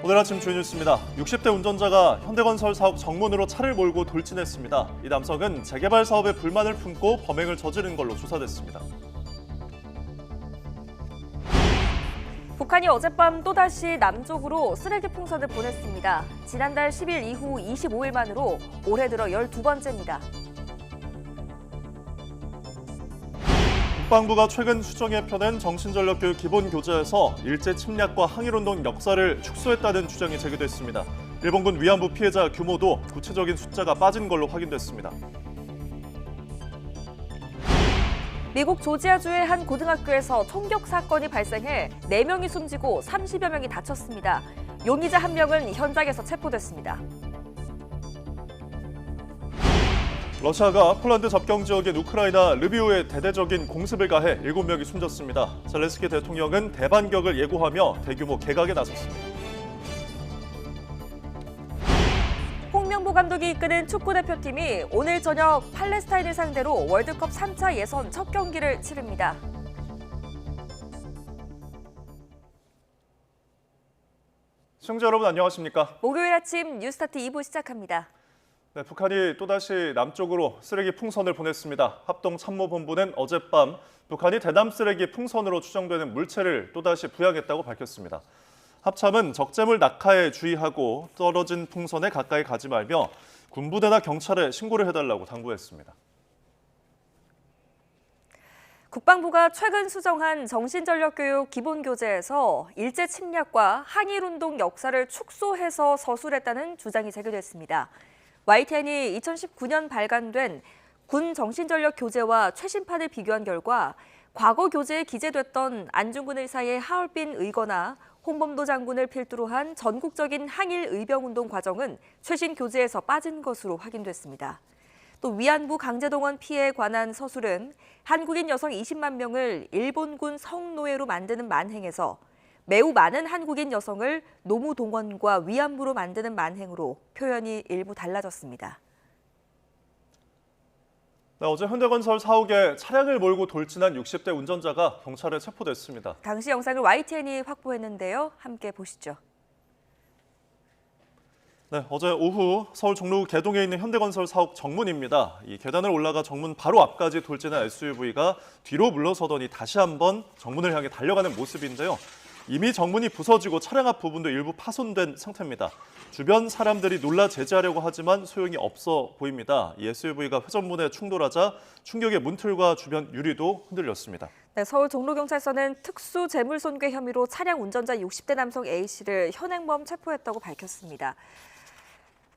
오늘 아침 주요 뉴스입니다. 60대 운전자가 현대건설 사업 정문으로 차를 몰고 돌진했습니다. 이 남성은 재개발 사업에 불만을 품고 범행을 저지른 걸로 조사됐습니다. 북한이 어젯밤 또다시 남쪽으로 쓰레기 풍선을 보냈습니다. 지난달 10일 이후 25일 만으로 올해 들어 12번째입니다. 국방부가 최근 수정에 펴낸 정신전력교육 기본교재에서 일제 침략과 항일운동 역사를 축소했다는 주장이 제기됐습니다. 일본군 위안부 피해자 규모도 구체적인 숫자가 빠진 걸로 확인됐습니다. 미국 조지아주의 한 고등학교에서 총격 사건이 발생해 4명이 숨지고 30여 명이 다쳤습니다. 용의자 1명은 현장에서 체포됐습니다. 러시아가 폴란드 접경 지역인 우크라이나 르비우에 대대적인 공습을 가해 7명이 숨졌습니다. 젤렌스키 대통령은 대반격을 예고하며 대규모 개각에 나섰습니다. 홍명보 감독이 이끄는 축구대표팀이 오늘 저녁 팔레스타인을 상대로 월드컵 3차 예선 첫 경기를 치릅니다. 시청자 여러분 안녕하십니까? 목요일 아침 뉴스타트 2부 시작합니다. 네, 북한이 또다시 남쪽으로 쓰레기 풍선을 보냈습니다. 합동참모본부는 어젯밤 북한이 대남 쓰레기 풍선으로 추정되는 물체를 또다시 부양했다고 밝혔습니다. 합참은 적재물 낙하에 주의하고 떨어진 풍선에 가까이 가지 말며 군부대나 경찰에 신고를 해달라고 당부했습니다. 국방부가 최근 수정한 정신전력교육 기본교재에서 일제 침략과 항일운동 역사를 축소해서 서술했다는 주장이 제기됐습니다. YTN이 2019년 발간된 군 정신전력 교재와 최신판을 비교한 결과 과거 교재에 기재됐던 안중근 의사의 하얼빈 의거나 홍범도 장군을 필두로 한 전국적인 항일 의병운동 과정은 최신 교재에서 빠진 것으로 확인됐습니다. 또 위안부 강제동원 피해에 관한 서술은 한국인 여성 20만 명을 일본군 성노예로 만드는 만행에서 매우 많은 한국인 여성을 노무동원과 위안부로 만드는 만행으로 표현이 일부 달라졌습니다. 네, 어제 현대건설 사옥에 차량을 몰고 돌진한 60대 운전자가 경찰에 체포됐습니다. 당시 영상을 YTN이 확보했는데요. 함께 보시죠. 네, 어제 오후 서울 종로구 개동에 있는 현대건설 사옥 정문입니다. 이 계단을 올라가 정문 바로 앞까지 돌진한 SUV가 뒤로 물러서더니 다시 한번 정문을 향해 달려가는 모습인데요. 이미 정문이 부서지고 차량 앞 부분도 일부 파손된 상태입니다. 주변 사람들이 놀라 제지하려고 하지만 소용이 없어 보입니다. 이 SUV가 회전문에 충돌하자 충격의 문틀과 주변 유리도 흔들렸습니다. 네, 서울 종로경찰서는 특수 재물손괴 혐의로 차량 운전자 60대 남성 A씨를 현행범 체포했다고 밝혔습니다.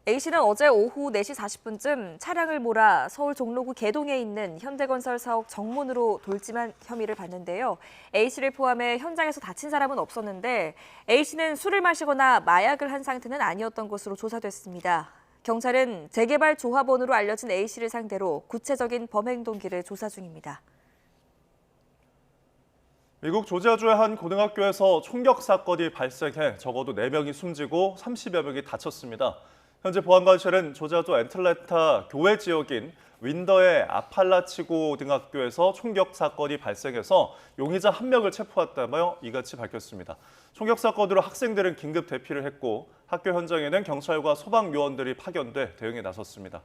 A씨는 어제 오후 4시 40분쯤 차량을 몰아 서울 종로구 개동에 있는 현대건설 사옥 정문으로 돌진한 혐의를 받는데요. A씨를 포함해 현장에서 다친 사람은 없었는데 A씨는 술을 마시거나 마약을 한 상태는 아니었던 것으로 조사됐습니다. 경찰은 재개발 조합원으로 알려진 A씨를 상대로 구체적인 범행 동기를 조사 중입니다. 미국 조지아주의 한 고등학교에서 총격 사건이 발생해 적어도 4명이 숨지고 30여 명이 다쳤습니다. 현재 보안관실은 조지아주 애틀랜타 교외 지역인 윈더의 아팔라치고 등학교에서 총격 사건이 발생해서 용의자 1명을 체포했다며 이같이 밝혔습니다. 총격 사건으로 학생들은 긴급 대피를 했고 학교 현장에는 경찰과 소방요원들이 파견돼 대응에 나섰습니다.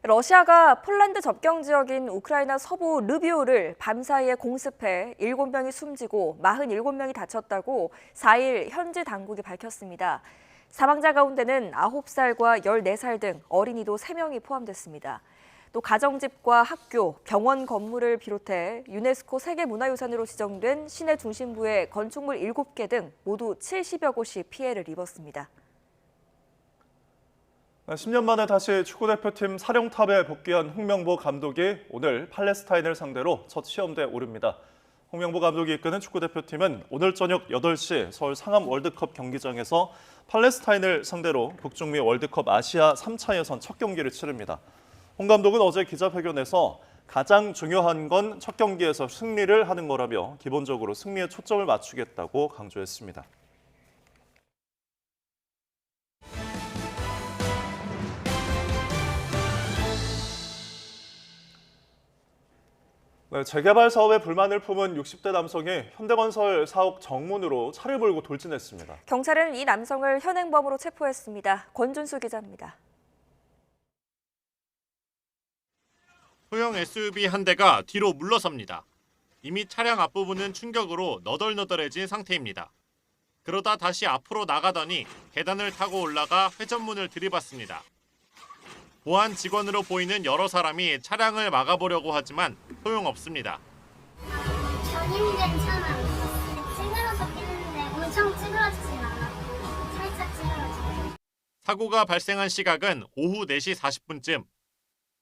러시아가 폴란드 접경 지역인 우크라이나 서부 르비우를 밤사이에 공습해 7명이 숨지고 47명이 다쳤다고 4일 현지 당국이 밝혔습니다. 사망자 가운데는 9살과 14살 등 어린이도 3명이 포함됐습니다. 또 가정집과 학교, 병원 건물을 비롯해 유네스코 세계문화유산으로 지정된 시내 중심부의 건축물 7개 등 모두 70여 곳이 피해를 입었습니다. 10년 만에 다시 축구대표팀 사령탑에 복귀한 홍명보 감독이 오늘 팔레스타인을 상대로 첫 시험대에 오릅니다. 홍명보 감독이 이끄는 축구대표팀은 오늘 저녁 8시 서울 상암 월드컵 경기장에서 팔레스타인을 상대로 북중미 월드컵 아시아 3차 예선 첫 경기를 치릅니다. 홍 감독은 어제 기자회견에서 가장 중요한 건 첫 경기에서 승리를 하는 거라며 기본적으로 승리에 초점을 맞추겠다고 강조했습니다. 네, 재개발 사업에 불만을 품은 60대 남성이 현대건설 사옥 정문으로 차를 몰고 돌진했습니다. 경찰은 이 남성을 현행범으로 체포했습니다. 권준수 기자입니다. 소형 SUV 한 대가 뒤로 물러섭니다. 이미 차량 앞부분은 충격으로 너덜너덜해진 상태입니다. 그러다 다시 앞으로 나가더니 계단을 타고 올라가 회전문을 들이받습니다. 보안 직원으로 보이는 여러 사람이 차량을 막아보려고 하지만 소용없습니다. 견인된 차는 찌그러졌긴 했는데 엄청 찌그러지진 않아. 살짝 찌그러져. 사고가 발생한 시각은 오후 4시 40분쯤.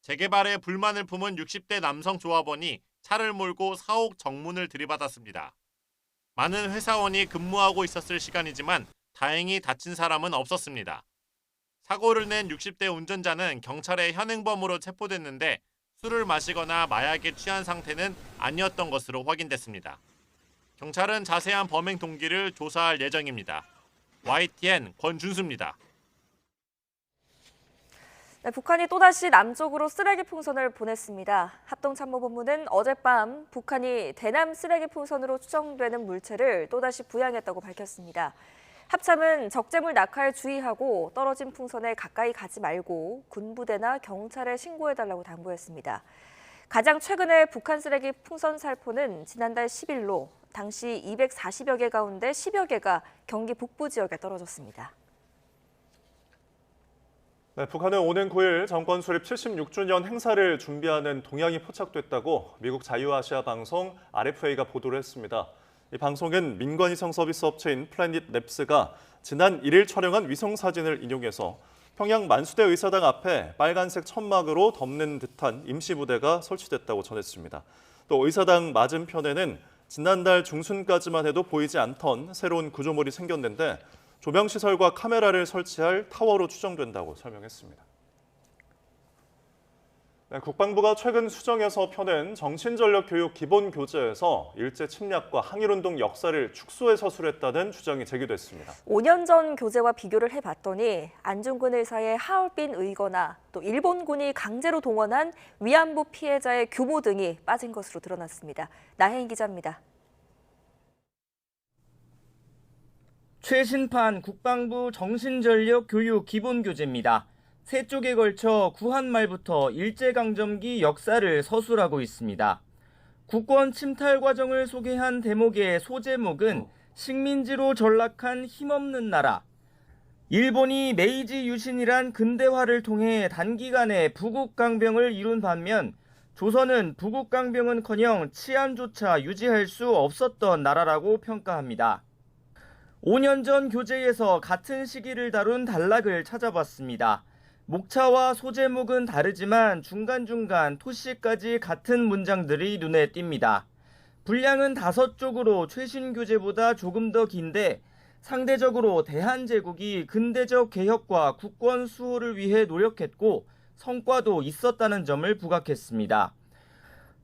재개발에 불만을 품은 60대 남성 조합원이 차를 몰고 사옥 정문을 들이받았습니다. 많은 회사원이 근무하고 있었을 시간이지만 다행히 다친 사람은 없었습니다. 사고를 낸 60대 운전자는 경찰에 현행범으로 체포됐는데 술을 마시거나 마약에 취한 상태는 아니었던 것으로 확인됐습니다. 경찰은 자세한 범행 동기를 조사할 예정입니다. YTN 권준수입니다. 네, 북한이 또다시 남쪽으로 쓰레기 풍선을 보냈습니다. 합동참모본부는 어젯밤 북한이 대남 쓰레기 풍선으로 추정되는 물체를 또다시 부양했다고 밝혔습니다. 합참은 적재물 낙하에 주의하고 떨어진 풍선에 가까이 가지 말고 군부대나 경찰에 신고해달라고 당부했습니다. 가장 최근에 북한 쓰레기 풍선 살포는 지난달 10일로 당시 240여 개 가운데 10여 개가 경기 북부 지역에 떨어졌습니다. 네, 북한은 오는 9일 정권 수립 76주년 행사를 준비하는 동향이 포착됐다고 미국 자유아시아 방송 RFA가 보도를 했습니다. 이 방송은 민간위성 서비스 업체인 플래닛 랩스가 지난 1일 촬영한 위성 사진을 인용해서 평양 만수대 의사당 앞에 빨간색 천막으로 덮는 듯한 임시부대가 설치됐다고 전했습니다. 또 의사당 맞은편에는 지난달 중순까지만 해도 보이지 않던 새로운 구조물이 생겼는데 조명시설과 카메라를 설치할 타워로 추정된다고 설명했습니다. 네, 국방부가 최근 수정해서 펴낸 정신전력교육 기본교재에서 일제 침략과 항일운동 역사를 축소해 서술했다는 주장이 제기됐습니다. 5년 전 교재와 비교를 해봤더니 안중근 의사의 하얼빈 의거나 또 일본군이 강제로 동원한 위안부 피해자의 규모 등이 빠진 것으로 드러났습니다. 나혜인 기자입니다. 최신판 국방부 정신전력 교육 기본교재입니다. 세 쪽에 걸쳐 구한말부터 일제강점기 역사를 서술하고 있습니다. 국권 침탈 과정을 소개한 대목의 소제목은 식민지로 전락한 힘없는 나라. 일본이 메이지 유신이란 근대화를 통해 단기간에 부국강병을 이룬 반면 조선은 부국강병은커녕 치안조차 유지할 수 없었던 나라라고 평가합니다. 5년 전 교재에서 같은 시기를 다룬 단락을 찾아봤습니다. 목차와 소제목은 다르지만 중간중간 토시까지 같은 문장들이 눈에 띕니다. 분량은 5쪽으로 최신 교재보다 조금 더 긴데 상대적으로 대한제국이 근대적 개혁과 국권 수호를 위해 노력했고 성과도 있었다는 점을 부각했습니다.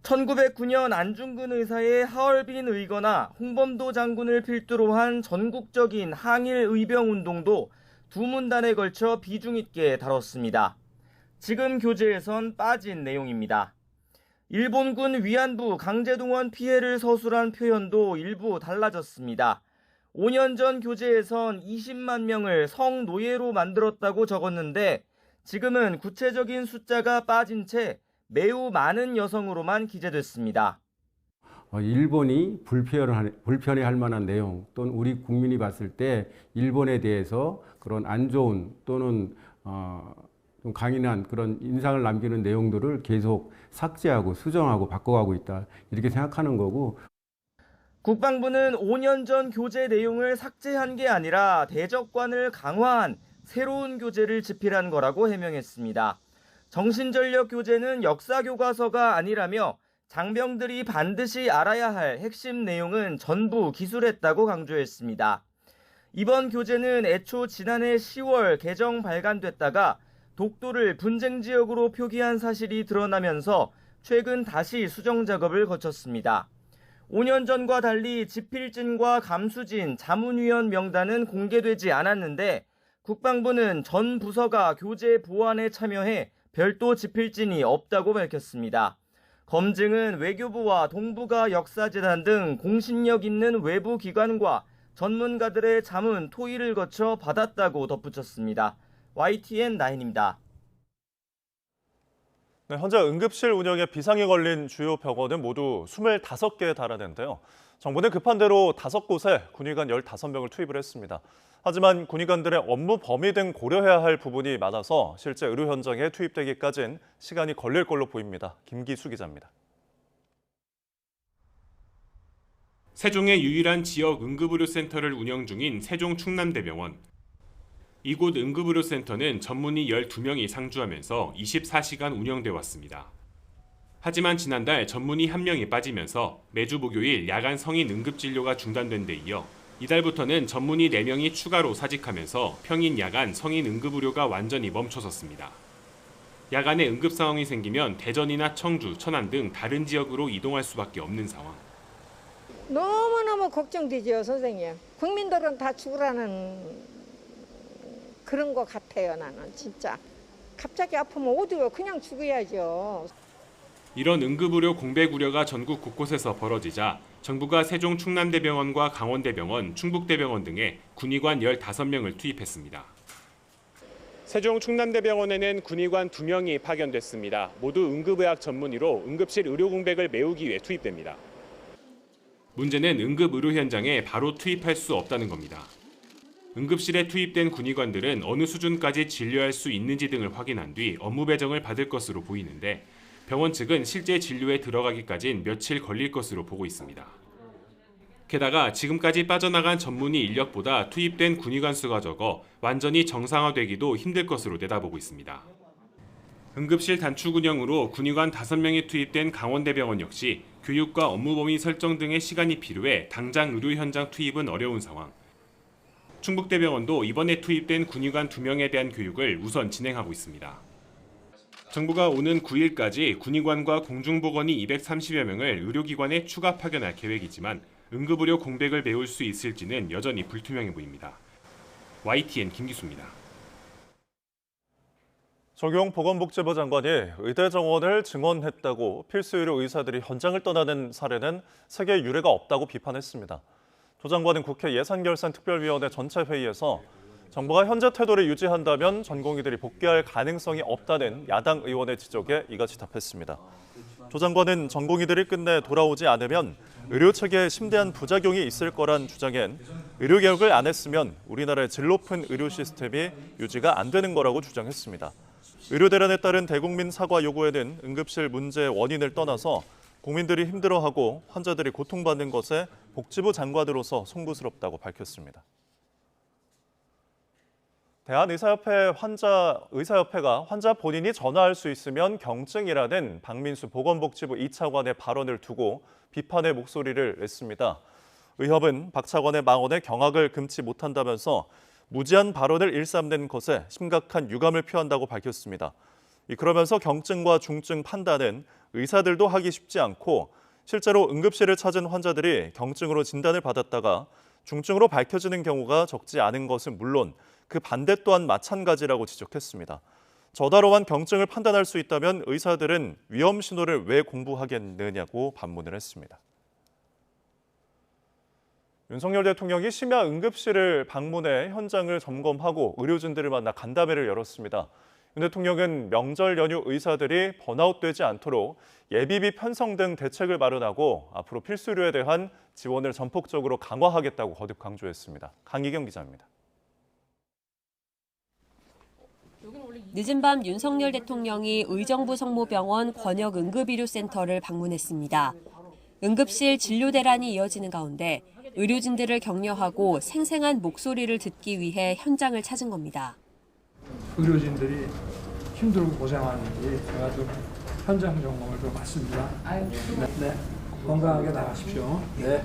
1909년 안중근 의사의 하얼빈 의거나 홍범도 장군을 필두로 한 전국적인 항일 의병 운동도 두 문단에 걸쳐 비중 있게 다뤘습니다. 지금 교재에선 빠진 내용입니다. 일본군 위안부 강제동원 피해를 서술한 표현도 일부 달라졌습니다. 5년 전 교재에선 20만 명을 성노예로 만들었다고 적었는데 지금은 구체적인 숫자가 빠진 채 매우 많은 여성으로만 기재됐습니다. 일본이 불편해할 만한 내용 또는 우리 국민이 봤을 때 일본에 대해서 그런 안 좋은 또는 좀 강인한 그런 인상을 남기는 내용들을 계속 삭제하고 수정하고 바꿔가고 있다 이렇게 생각하는 거고. 국방부는 5년 전 교재 내용을 삭제한 게 아니라 대적관을 강화한 새로운 교재를 집필한 거라고 해명했습니다. 정신전력 교재는 역사교과서가 아니라며 장병들이 반드시 알아야 할 핵심 내용은 전부 기술했다고 강조했습니다. 이번 교재는 애초 지난해 10월 개정 발간됐다가 독도를 분쟁 지역으로 표기한 사실이 드러나면서 최근 다시 수정 작업을 거쳤습니다. 5년 전과 달리 집필진과 감수진, 자문위원 명단은 공개되지 않았는데 국방부는 전 부서가 교재 보완에 참여해 별도 집필진이 없다고 밝혔습니다. 검증은 외교부와 동북아 역사재단 등 공신력 있는 외부 기관과 전문가들의 자문 토의를 거쳐 받았다고 덧붙였습니다. YTN9입니다. 네, 현재 응급실 운영에 비상이 걸린 주요 병원은 모두 25개에 달하는데요. 정부는 급한 대로 5곳에 군의관 15명을 투입을 했습니다. 하지만 군의관들의 업무 범위 등 고려해야 할 부분이 많아서 실제 의료 현장에 투입되기까지는 시간이 걸릴 걸로 보입니다. 김기수 기자입니다. 세종의 유일한 지역 응급의료센터를 운영 중인 세종 충남대병원. 이곳 응급의료센터는 전문의 12명이 상주하면서 24시간 운영돼 왔습니다. 하지만 지난달 전문의 1명이 빠지면서 매주 목요일 야간 성인 응급진료가 중단된 데 이어 이달부터는 전문의 4명이 추가로 사직하면서 평일 야간 성인 응급의료가 완전히 멈춰섰습니다. 야간에 응급 상황이 생기면 대전이나 청주, 천안 등 다른 지역으로 이동할 수밖에 없는 상황. 너무너무 걱정되죠, 선생님. 국민들은 다 죽으라는 그런 것 같아요, 나는 진짜. 갑자기 아프면 어디요? 그냥 죽어야죠. 이런 응급의료 공백 우려가 전국 곳곳에서 벌어지자 정부가 세종 충남대병원과 강원대병원, 충북대병원 등에 군의관 15명을 투입했습니다. 세종 충남대병원에는 군의관 2명이 파견됐습니다. 모두 응급의학 전문의로 응급실 의료 공백을 메우기 위해 투입됩니다. 문제는 응급의료 현장에 바로 투입할 수 없다는 겁니다. 응급실에 투입된 군의관들은 어느 수준까지 진료할 수 있는지 등을 확인한 뒤 업무 배정을 받을 것으로 보이는데 병원 측은 실제 진료에 들어가기까진 며칠 걸릴 것으로 보고 있습니다. 게다가 지금까지 빠져나간 전문의 인력보다 투입된 군의관 수가 적어 완전히 정상화되기도 힘들 것으로 내다보고 있습니다. 응급실 단축 운영으로 군의관 5명이 투입된 강원대병원 역시 교육과 업무 범위 설정 등의 시간이 필요해 당장 의료 현장 투입은 어려운 상황. 충북대병원도 이번에 투입된 군의관 2명에 대한 교육을 우선 진행하고 있습니다. 정부가 오는 9일까지 군의관과 공중보건의 230여 명을 의료기관에 추가 파견할 계획이지만 응급의료 공백을 메울 수 있을지는 여전히 불투명해 보입니다. YTN 김기수입니다. 정용 보건복지부 장관이 의대 정원을 증원했다고 필수의료 의사들이 현장을 떠나는 사례는 세계 유례가 없다고 비판했습니다. 조 장관은 국회 예산결산특별위원회 전체 회의에서 정부가 현재 태도를 유지한다면 전공의들이 복귀할 가능성이 없다는 야당 의원의 지적에 이같이 답했습니다. 조 장관은 전공의들이 끝내 돌아오지 않으면 의료체계에 심대한 부작용이 있을 거란 주장엔 의료개혁을 안 했으면 우리나라의 질 높은 의료 시스템이 유지가 안 되는 거라고 주장했습니다. 의료대란에 따른 대국민 사과 요구에는 응급실 문제의 원인을 떠나서 국민들이 힘들어하고 환자들이 고통받는 것에 복지부 장관으로서 송구스럽다고 밝혔습니다. 대한의사협회가 환자 본인이 전화할 수 있으면 경증이라는 박민수 보건복지부 2차관의 발언을 두고 비판의 목소리를 냈습니다. 의협은 박 차관의 망언에 경악을 금치 못한다면서 무지한 발언을 일삼는 것에 심각한 유감을 표한다고 밝혔습니다. 그러면서 경증과 중증 판단은 의사들도 하기 쉽지 않고 실제로 응급실을 찾은 환자들이 경증으로 진단을 받았다가 중증으로 밝혀지는 경우가 적지 않은 것은 물론 그 반대 또한 마찬가지라고 지적했습니다. 저다로만 경증을 판단할 수 있다면 의사들은 위험 신호를 왜 공부하겠느냐고 반문을 했습니다. 윤석열 대통령이 심야 응급실을 방문해 현장을 점검하고 의료진들을 만나 간담회를 열었습니다. 윤 대통령은 명절 연휴 의사들이 번아웃되지 않도록 예비비 편성 등 대책을 마련하고 앞으로 필수의료에 대한 지원을 전폭적으로 강화하겠다고 거듭 강조했습니다. 강희경 기자입니다. 늦은 밤 윤석열 대통령이 의정부 성모병원 권역응급의료센터를 방문했습니다. 응급실 진료 대란이 이어지는 가운데 의료진들을 격려하고 생생한 목소리를 듣기 위해 현장을 찾은 겁니다. 의료진들이 힘들고 고생하는지 제가 좀 현장 점검을 좀 받습니다. 네. 건강하게 나가십시오. 네.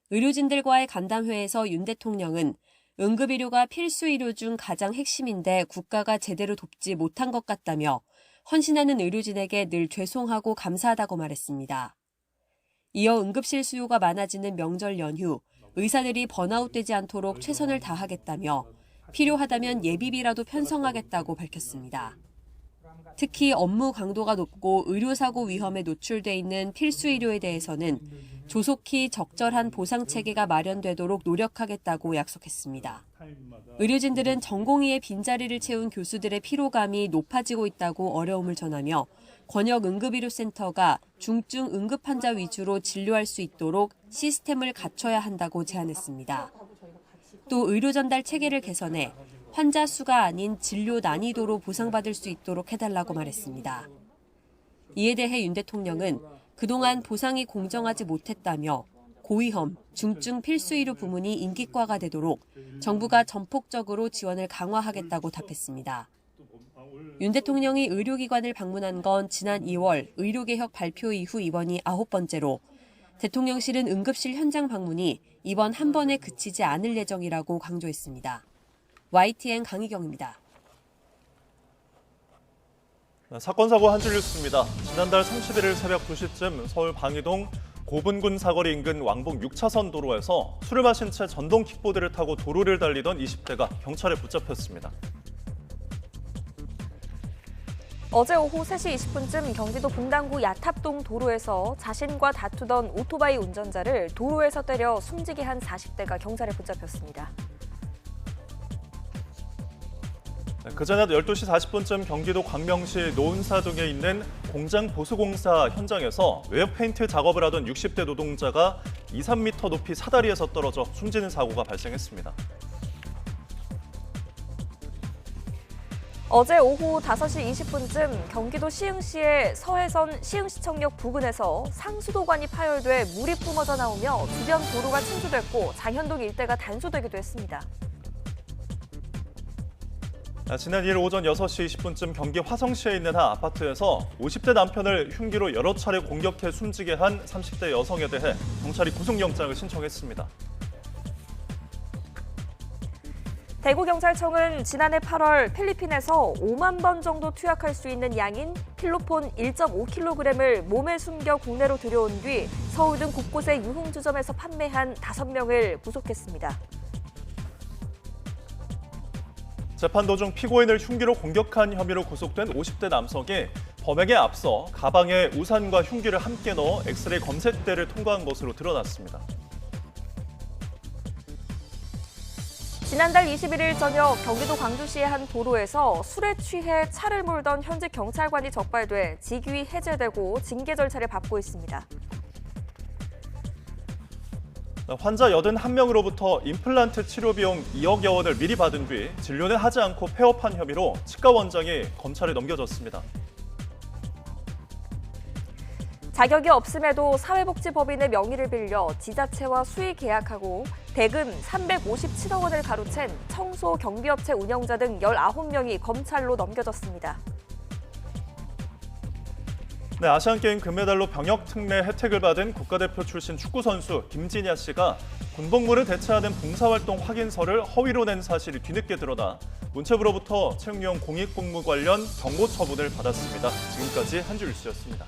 의료진들과의 간담회에서 윤 대통령은 응급의료가 필수의료 중 가장 핵심인데 국가가 제대로 돕지 못한 것 같다며 헌신하는 의료진에게 늘 죄송하고 감사하다고 말했습니다. 이어 응급실 수요가 많아지는 명절 연휴, 의사들이 번아웃되지 않도록 최선을 다하겠다며 필요하다면 예비비라도 편성하겠다고 밝혔습니다. 특히 업무 강도가 높고 의료사고 위험에 노출돼 있는 필수 의료에 대해서는 조속히 적절한 보상 체계가 마련되도록 노력하겠다고 약속했습니다. 의료진들은 전공의의 빈자리를 채운 교수들의 피로감이 높아지고 있다고 어려움을 전하며 권역응급의료센터가 중증 응급 환자 위주로 진료할 수 있도록 시스템을 갖춰야 한다고 제안했습니다. 또 의료 전달 체계를 개선해 환자 수가 아닌 진료 난이도로 보상받을 수 있도록 해달라고 말했습니다. 이에 대해 윤 대통령은 그동안 보상이 공정하지 못했다며 고위험, 중증 필수의료 부문이 인기과가 되도록 정부가 전폭적으로 지원을 강화하겠다고 답했습니다. 윤 대통령이 의료기관을 방문한 건 지난 2월 의료개혁 발표 이후 이번이 9번째로 대통령실은 응급실 현장 방문이 이번 한 번에 그치지 않을 예정이라고 강조했습니다. YTN 강희경입니다. 사건 사고 한 줄 뉴스입니다. 지난달 31일 새벽 2시쯤 서울 방이동 고분군 사거리 인근 왕복 6차선 도로에서 술을 마신 채 전동 킥보드를 타고 도로를 달리던 20대가 경찰에 붙잡혔습니다. 어제 오후 3시 20분쯤 경기도 분당구 야탑동 도로에서 자신과 다투던 오토바이 운전자를 도로에서 때려 숨지게 한 40대가 경찰에 붙잡혔습니다. 그전에 12시 40분쯤 경기도 광명시 노은사동에 있는 공장 보수공사 현장에서 외벽 페인트 작업을 하던 60대 노동자가 2, 3m 높이 사다리에서 떨어져 숨지는 사고가 발생했습니다. 어제 오후 5시 20분쯤 경기도 시흥시의 서해선 시흥시청역 부근에서 상수도관이 파열돼 물이 뿜어져 나오며 주변 도로가 침수됐고 장현동 일대가 단수되기도 했습니다. 지난 2일 오전 6시 20분쯤 경기 화성시에 있는 한 아파트에서 50대 남편을 흉기로 여러 차례 공격해 숨지게 한 30대 여성에 대해 경찰이 구속영장을 신청했습니다. 대구경찰청은 지난해 8월 필리핀에서 5만 번 정도 투약할 수 있는 양인 필로폰 1.5kg을 몸에 숨겨 국내로 들여온 뒤 서울 등 곳곳의 유흥주점에서 판매한 5명을 구속했습니다. 재판 도중 피고인을 흉기로 공격한 혐의로 구속된 50대 남성이 범행에 앞서 가방에 우산과 흉기를 함께 넣어 엑스레이 검색대를 통과한 것으로 드러났습니다. 지난달 21일 저녁 경기도 광주시의 한 도로에서 술에 취해 차를 몰던 현직 경찰관이 적발돼 직위 해제되고 징계 절차를 밟고 있습니다. 환자 81명으로부터 임플란트 치료 비용 2억여 원을 미리 받은 뒤 진료는 하지 않고 폐업한 혐의로 치과 원장이 검찰에 넘겨졌습니다. 자격이 없음에도 사회복지법인의 명의를 빌려 지자체와 수의 계약하고 대금 357억 원을 가로챈 청소 경비업체 운영자 등 19명이 검찰로 넘겨졌습니다. 네, 아시안게임 금메달로 병역 특례 혜택을 받은 국가대표 출신 축구선수 김진야 씨가 군복무를 대체하는 봉사활동 확인서를 허위로 낸 사실이 뒤늦게 드러나 문체부로부터 채용용 공익복무 관련 경고 처분을 받았습니다. 지금까지 한 줄 뉴스였습니다.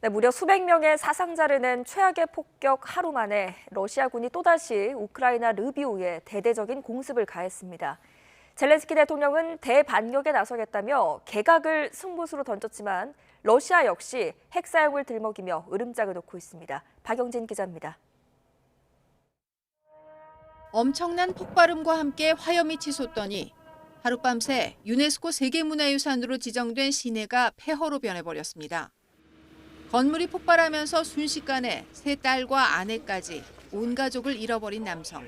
네, 무려 수백 명의 사상자를 낸 최악의 폭격 하루 만에 러시아군이 또다시 우크라이나 르비우에 대대적인 공습을 가했습니다. 젤렌스키 대통령은 대반격에 나서겠다며 개각을 승부수로 던졌지만 러시아 역시 핵 사용을 들먹이며 으름장을 놓고 있습니다. 박영진 기자입니다. 엄청난 폭발음과 함께 화염이 치솟더니 하룻밤새 유네스코 세계문화유산으로 지정된 시내가 폐허로 변해버렸습니다. 건물이 폭발하면서 순식간에 세 딸과 아내까지 온 가족을 잃어버린 남성.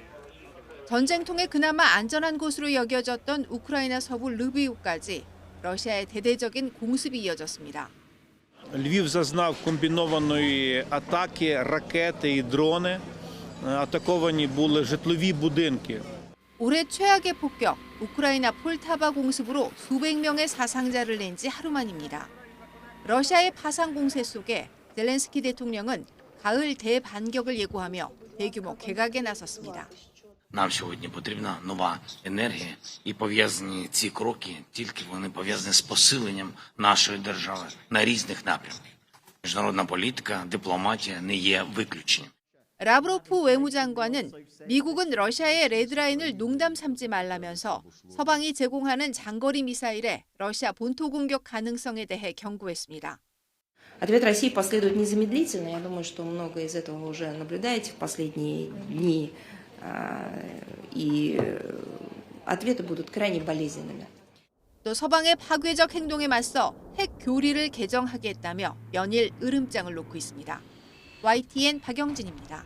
전쟁통에 그나마 안전한 곳으로 여겨졌던 우크라이나 서부 르비우까지 러시아의 대대적인 공습이 이어졌습니다. Львів зазнав комбінованої атаки, ракети і дрони. Атаковані були житлові будинки. 올해 최악의 폭격, 우크라이나 폴타바 공습으로 수백 명의 사상자를 낸 지 하루 만입니다. 러시아의 파상 공세 속에 젤렌스키 대통령은 가을 대반격을 예고하며 대규모 개각에 나섰습니다. Нам сьогодні потрібна нова енергія і пов'язані ці кроки, тільки вони пов'язані з посиленням нашої держави на різних напрямках. Міжнародна політика, дипломатія не є виключенням. 라브로프 외무장관은 미국은 러시아의 레드라인을 농담 삼지 말라면서 서방이 제공하는 장거리 미사일에 러시아 본토 공격 가능성에 대해 경고했습니다. Ответ России последует незамедлительно. Я думаю, что много из этого вы уже наблюдаете в последние дни. И ответы будут крайне болезненными. 또 서방의 파괴적 행동에 맞서 핵 교리를 개정하겠다며 연일 으름장을 놓고 있습니다. YTN 박영진입니다.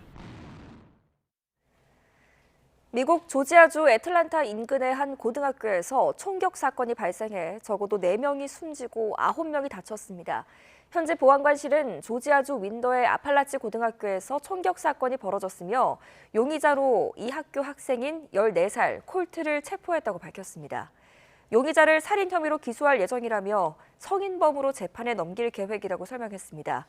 미국 조지아주 애틀란타 인근의 한 고등학교에서 총격 사건이 발생해 적어도 4명이 숨지고 9명이 다쳤습니다. 현재 보안관실은 조지아주 윈더의 아팔라치 고등학교에서 총격 사건이 벌어졌으며 용의자로 이 학교 학생인 14살 콜트를 체포했다고 밝혔습니다. 용의자를 살인 혐의로 기소할 예정이라며 성인범으로 재판에 넘길 계획이라고 설명했습니다.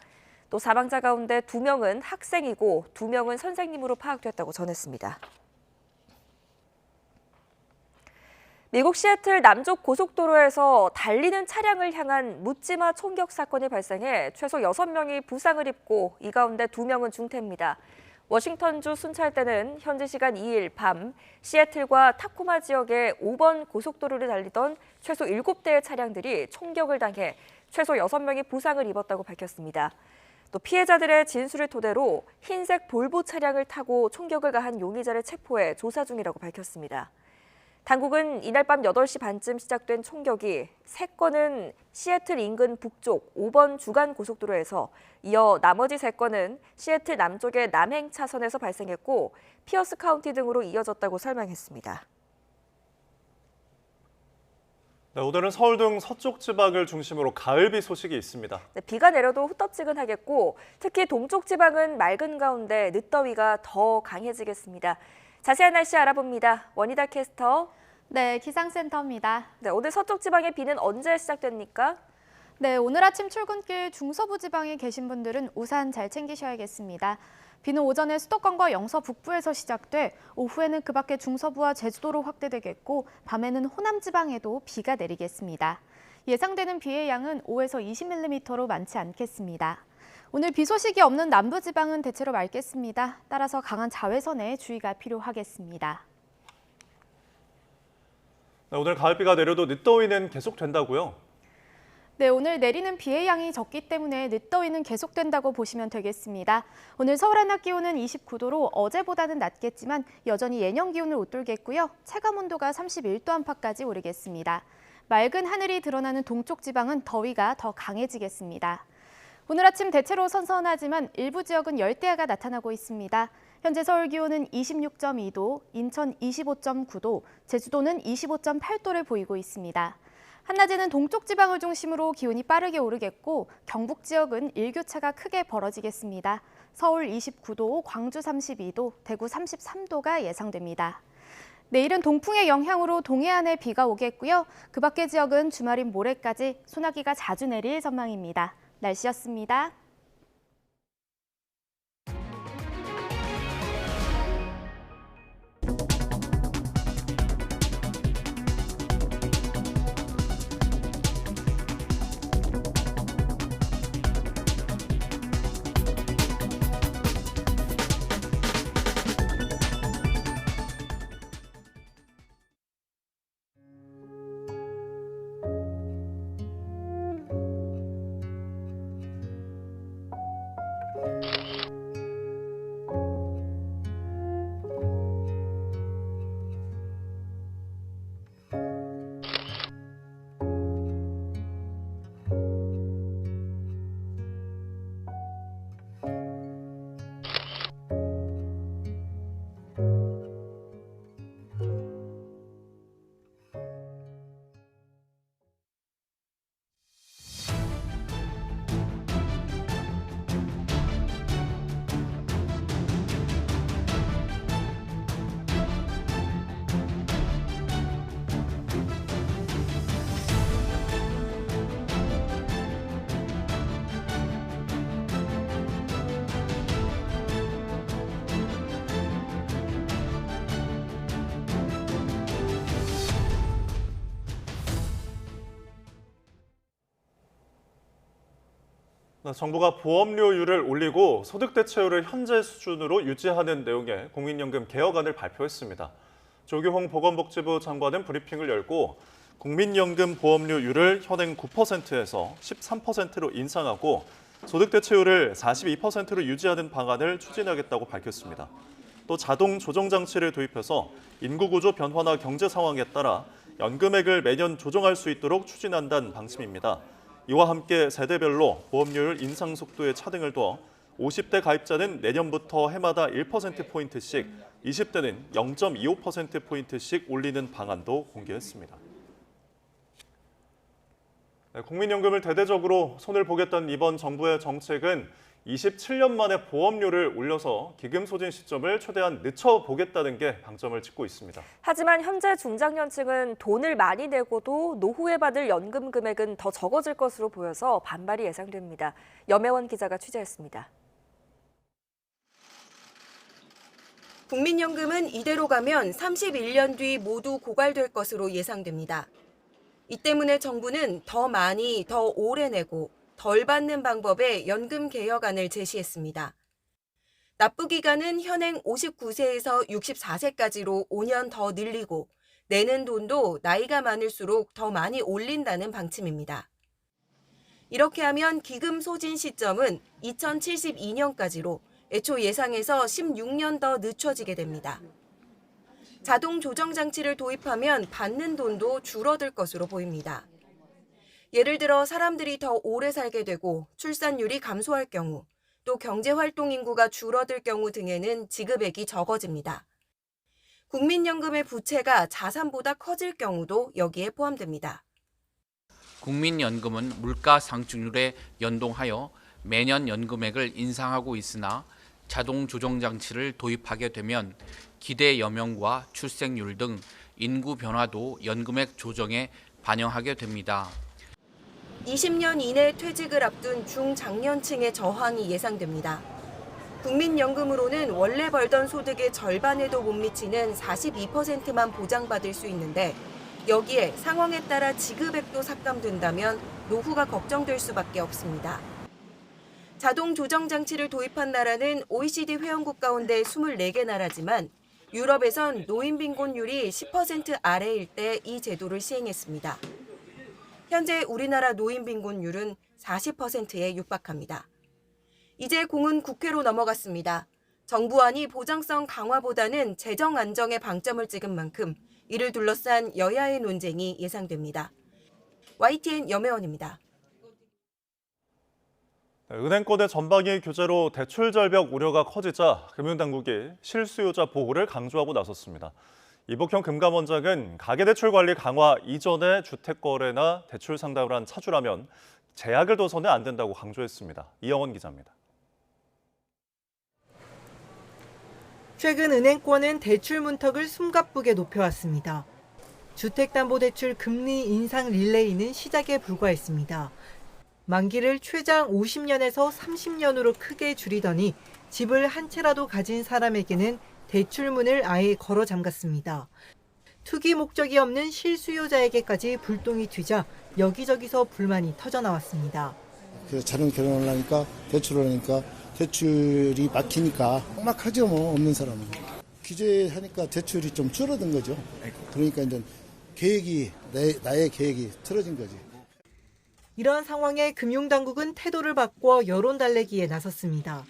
또 사망자 가운데 2명은 학생이고 2명은 선생님으로 파악됐다고 전했습니다. 미국 시애틀 남쪽 고속도로에서 달리는 차량을 향한 묻지마 총격 사건이 발생해 최소 6명이 부상을 입고 이 가운데 2명은 중태입니다. 워싱턴주 순찰대는 현지 시간 2일 밤 시애틀과 타코마 지역의 5번 고속도로를 달리던 최소 7대의 차량들이 총격을 당해 최소 6명이 부상을 입었다고 밝혔습니다. 또 피해자들의 진술을 토대로 흰색 볼보 차량을 타고 총격을 가한 용의자를 체포해 조사 중이라고 밝혔습니다. 당국은 이날 밤 8시 반쯤 시작된 총격이 3건은 시애틀 인근 북쪽 5번 주간 고속도로에서 이어 나머지 3건은 시애틀 남쪽의 남행 차선에서 발생했고 피어스 카운티 등으로 이어졌다고 설명했습니다. 네, 오늘은 서울 등 서쪽 지방을 중심으로 가을비 소식이 있습니다. 네, 비가 내려도 후텁지근하겠고 특히 동쪽 지방은 맑은 가운데 늦더위가 더 강해지겠습니다. 자세한 날씨 알아봅니다. 원희다 캐스터. 네, 기상센터입니다. 네, 오늘 서쪽 지방의 비는 언제 시작됩니까? 네, 오늘 아침 출근길 중서부 지방에 계신 분들은 우산 잘 챙기셔야겠습니다. 비는 오전에 수도권과 영서 북부에서 시작돼 오후에는 그 밖에 중서부와 제주도로 확대되겠고 밤에는 호남 지방에도 비가 내리겠습니다. 예상되는 비의 양은 5에서 20mm로 많지 않겠습니다. 오늘 비 소식이 없는 남부지방은 대체로 맑겠습니다. 따라서 강한 자외선에 주의가 필요하겠습니다. 네, 오늘 가을비가 내려도 늦더위는 계속된다고요? 네, 오늘 내리는 비의 양이 적기 때문에 늦더위는 계속된다고 보시면 되겠습니다. 오늘 서울 한낮 기온은 29도로 어제보다는 낮겠지만 여전히 예년 기온을 웃돌겠고요. 체감온도가 31도 안팎까지 오르겠습니다. 맑은 하늘이 드러나는 동쪽 지방은 더위가 더 강해지겠습니다. 오늘 아침 대체로 선선하지만 일부 지역은 열대야가 나타나고 있습니다. 현재 서울 기온은 26.2도, 인천 25.9도, 제주도는 25.8도를 보이고 있습니다. 한낮에는 동쪽 지방을 중심으로 기온이 빠르게 오르겠고 경북 지역은 일교차가 크게 벌어지겠습니다. 서울 29도, 광주 32도, 대구 33도가 예상됩니다. 내일은 동풍의 영향으로 동해안에 비가 오겠고요. 그 밖의 지역은 주말인 모레까지 소나기가 자주 내릴 전망입니다. 날씨였습니다. 정부가 보험료율을 올리고 소득대체율을 현재 수준으로 유지하는 내용의 국민연금 개혁안을 발표했습니다. 조규홍 보건복지부 장관은 브리핑을 열고 국민연금 보험료율을 현행 9%에서 13%로 인상하고 소득대체율을 42%로 유지하는 방안을 추진하겠다고 밝혔습니다. 또 자동 조정장치를 도입해서 인구구조 변화나 경제 상황에 따라 연금액을 매년 조정할 수 있도록 추진한다는 방침입니다. 이와 함께 세대별로 보험료율 인상 속도의 차등을 둬 50대 가입자는 내년부터 해마다 1%포인트씩, 20대는 0.25%포인트씩 올리는 방안도 공개했습니다. 국민연금을 대대적으로 손을 보겠다는 이번 정부의 정책은 27년 만에 보험료를 올려서 기금 소진 시점을 최대한 늦춰보겠다는 게 방점을 찍고 있습니다. 하지만 현재 중장년층은 돈을 많이 내고도 노후에 받을 연금 금액은 더 적어질 것으로 보여서 반발이 예상됩니다. 염혜원 기자가 취재했습니다. 국민연금은 이대로 가면 31년 뒤 모두 고갈될 것으로 예상됩니다. 이 때문에 정부는 더 많이, 더 오래 내고 덜 받는 방법의 연금 개혁안을 제시했습니다. 납부 기간은 현행 59세에서 64세까지로 5년 더 늘리고 내는 돈도 나이가 많을수록 더 많이 올린다는 방침입니다. 이렇게 하면 기금 소진 시점은 2072년까지로 애초 예상에서 16년 더 늦춰지게 됩니다. 자동 조정 장치를 도입하면 받는 돈도 줄어들 것으로 보입니다. 예를 들어 사람들이 더 오래 살게 되고 출산율이 감소할 경우, 또 경제활동 인구가 줄어들 경우 등에는 지급액이 적어집니다. 국민연금의 부채가 자산보다 커질 경우도 여기에 포함됩니다. 국민연금은 물가 상승률에 연동하여 매년 연금액을 인상하고 있으나 자동 조정 장치를 도입하게 되면 기대 여명과 출생률 등 인구 변화도 연금액 조정에 반영하게 됩니다. 20년 이내 퇴직을 앞둔 중장년층의 저항이 예상됩니다. 국민연금으로는 원래 벌던 소득의 절반에도 못 미치는 42%만 보장받을 수 있는데 여기에 상황에 따라 지급액도 삭감된다면 노후가 걱정될 수밖에 없습니다. 자동 조정 장치를 도입한 나라는 OECD 회원국 가운데 24개 나라지만 유럽에선 노인 빈곤율이 10% 아래일 때 이 제도를 시행했습니다. 현재 우리나라 노인 빈곤율은 40%에 육박합니다. 이제 공은 국회로 넘어갔습니다. 정부안이 보장성 강화보다는 재정 안정에 방점을 찍은 만큼 이를 둘러싼 여야의 논쟁이 예상됩니다. YTN 염혜원입니다. 은행권의 전방위 규제로 대출 절벽 우려가 커지자 금융당국이 실수요자 보호를 강조하고 나섰습니다. 이복형 금감원장은 가계대출 관리 강화 이전에 주택거래나 대출 상담을 한 차주라면 제약을 둬서는 안 된다고 강조했습니다. 이영원 기자입니다. 최근 은행권은 대출 문턱을 숨가쁘게 높여왔습니다. 주택담보대출 금리 인상 릴레이는 시작에 불과했습니다. 만기를 최장 50년에서 30년으로 크게 줄이더니 집을 한 채라도 가진 사람에게는 대출문을 아예 걸어 잠갔습니다. 투기 목적이 없는 실수요자에게까지 불똥이 튀자 여기저기서 불만이 터져나왔습니다. 자녀 결혼을 하니까 대출을 하니까 대출이 막히니까 막하죠, 뭐 없는 사람은. 규제하니까 대출이 좀 줄어든 거죠. 그러니까 이제 계획이 나의 계획이 틀어진 거지. 이런 상황에 금융당국은 태도를 바꿔 여론 달래기에 나섰습니다.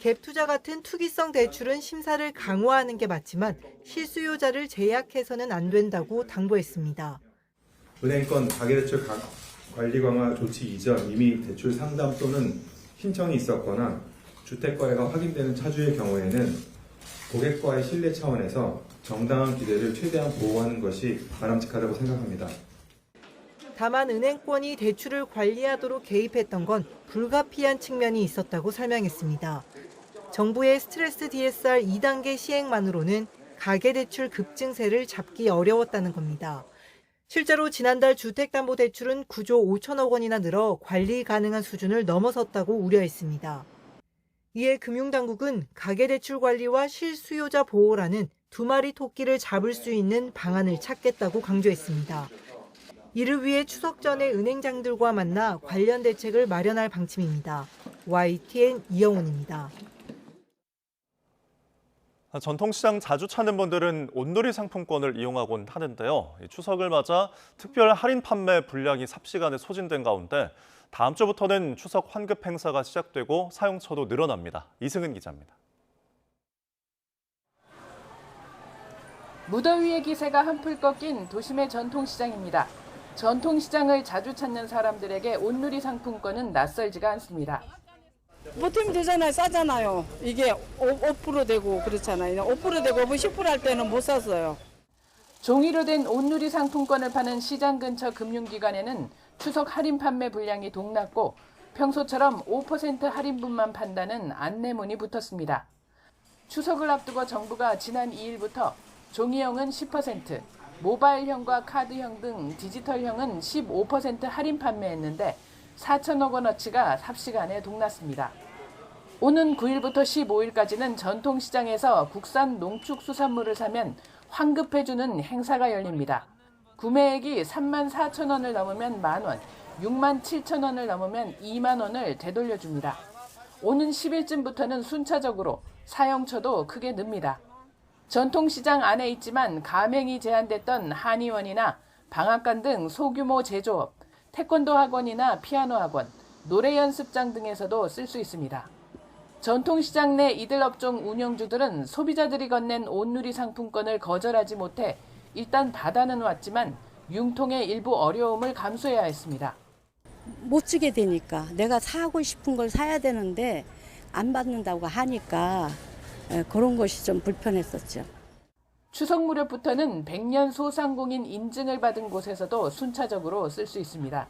갭 투자 같은 투기성 대출은 심사를 강화하는 게 맞지만 실수요자를 제약해서는 안 된다고 당부했습니다. 은행권 가계대출 관리 강화 조치 이전 이미 대출 상담 또는 신청이 있었거나 주택거래가 확인되는 차주의 경우에는 고객과의 신뢰 차원에서 정당한 기대를 최대한 보호하는 것이 바람직하다고 생각합니다. 다만 은행권이 대출을 관리하도록 개입했던 건 불가피한 측면이 있었다고 설명했습니다. 정부의 스트레스 DSR 2단계 시행만으로는 가계대출 급증세를 잡기 어려웠다는 겁니다. 실제로 지난달 주택담보대출은 9조 5천억 원이나 늘어 관리 가능한 수준을 넘어섰다고 우려했습니다. 이에 금융당국은 가계대출 관리와 실수요자 보호라는 두 마리 토끼를 잡을 수 있는 방안을 찾겠다고 강조했습니다. 이를 위해 추석 전에 은행장들과 만나 관련 대책을 마련할 방침입니다. YTN 이영훈입니다. 전통시장 자주 찾는 분들은 온누리 상품권을 이용하곤 하는데요. 추석을 맞아 특별 할인 판매 분량이 삽시간에 소진된 가운데 다음 주부터는 추석 환급 행사가 시작되고 사용처도 늘어납니다. 이승은 기자입니다. 무더위의 기세가 한풀 꺾인 도심의 전통시장입니다. 전통시장을 자주 찾는 사람들에게 온누리 상품권은 낯설지가 않습니다. 보탬이 되잖아요. 싸잖아요. 이게 5% 되고 그렇잖아요. 5% 되고 10% 할 때는 못 샀어요. 종이로 된 온누리 상품권을 파는 시장 근처 금융기관에는 추석 할인 판매 분량이 동났고 평소처럼 5% 할인분만 판다는 안내문이 붙었습니다. 추석을 앞두고 정부가 지난 2일부터 종이형은 10%, 모바일형과 카드형 등 디지털형은 15% 할인 판매했는데 4천억 원어치가 삽시간에 동났습니다. 오는 9일부터 15일까지는 전통시장에서 국산 농축수산물을 사면 환급해주는 행사가 열립니다. 구매액이 3만 4천 원을 넘으면 만원, 6만 7천 원을 넘으면 2만 원을 되돌려줍니다. 오는 10일쯤부터는 순차적으로 사용처도 크게 늡니다. 전통시장 안에 있지만 가맹이 제한됐던 한의원이나 방앗간 등 소규모 제조업, 태권도 학원이나 피아노 학원, 노래 연습장 등에서도 쓸 수 있습니다. 전통시장 내 이들 업종 운영주들은 소비자들이 건넨 온누리 상품권을 거절하지 못해 일단 받아는 왔지만 융통의 일부 어려움을 감수해야 했습니다. 못 쓰게 되니까 내가 사고 싶은 걸 사야 되는데 안 받는다고 하니까 그런 것이 좀 불편했었죠. 추석 무렵부터는 100년 소상공인 인증을 받은 곳에서도 순차적으로 쓸 수 있습니다.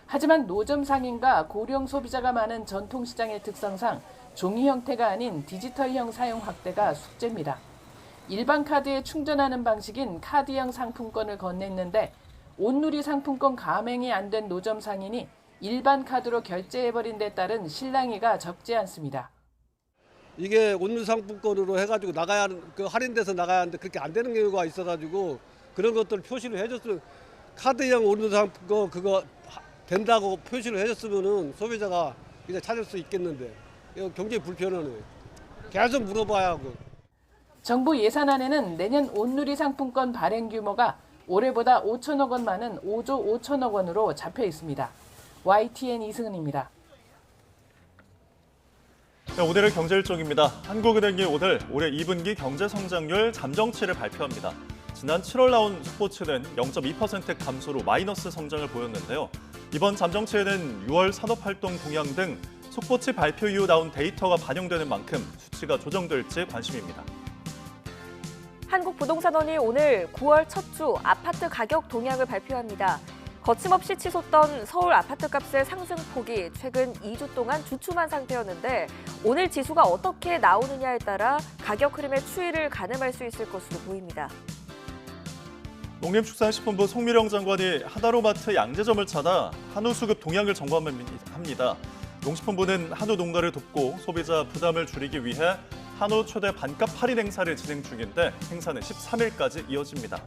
하지만 노점 상인과 고령 소비자가 많은 전통시장의 특성상 종이 형태가 아닌 디지털형 사용 확대가 숙제입니다. 일반 카드에 충전하는 방식인 카드형 상품권을 건넸는데 온누리 상품권 가맹이 안 된 노점 상인이 일반 카드로 결제해버린 데 따른 실랑이가 적지 않습니다. 이게 온누리 상품권으로 해가지고 나가야 할인돼서 나가야 하는데 그렇게 안 되는 경우가 있어가지고 그런 것들 표시를 해줬으면 카드형 온누리 상품권 그거 된다고 표시를 해줬으면은 소비자가 이제 찾을 수 있겠는데 이거 굉장히 불편하네. 계속 물어봐야 하고. 정부 예산안에는 내년 온누리 상품권 발행 규모가 올해보다 5천억 원 많은 5조 5천억 원으로 잡혀 있습니다. YTN 이승은입니다. 네, 오늘의 경제일정입니다. 한국은행이 오늘 올해 2분기 경제성장률 잠정치를 발표합니다. 지난 7월 나온 속보치는 0.2% 감소로 마이너스 성장을 보였는데요. 이번 잠정치에는 6월 산업활동 동향 등 속보치 발표 이후 나온 데이터가 반영되는 만큼 수치가 조정될지 관심입니다. 한국부동산원이 오늘 9월 첫 주 아파트 가격 동향을 발표합니다. 거침없이 치솟던 서울 아파트값의 상승폭이 최근 2주 동안 주춤한 상태였는데 오늘 지수가 어떻게 나오느냐에 따라 가격 흐름의 추이를 가늠할 수 있을 것으로 보입니다. 농림축산식품부 송미령 장관이 하나로마트 양재점을 찾아 한우 수급 동향을 점검합니다. 농식품부는 한우 농가를 돕고 소비자 부담을 줄이기 위해 한우 최대 반값 할인 행사를 진행 중인데 행사는 13일까지 이어집니다.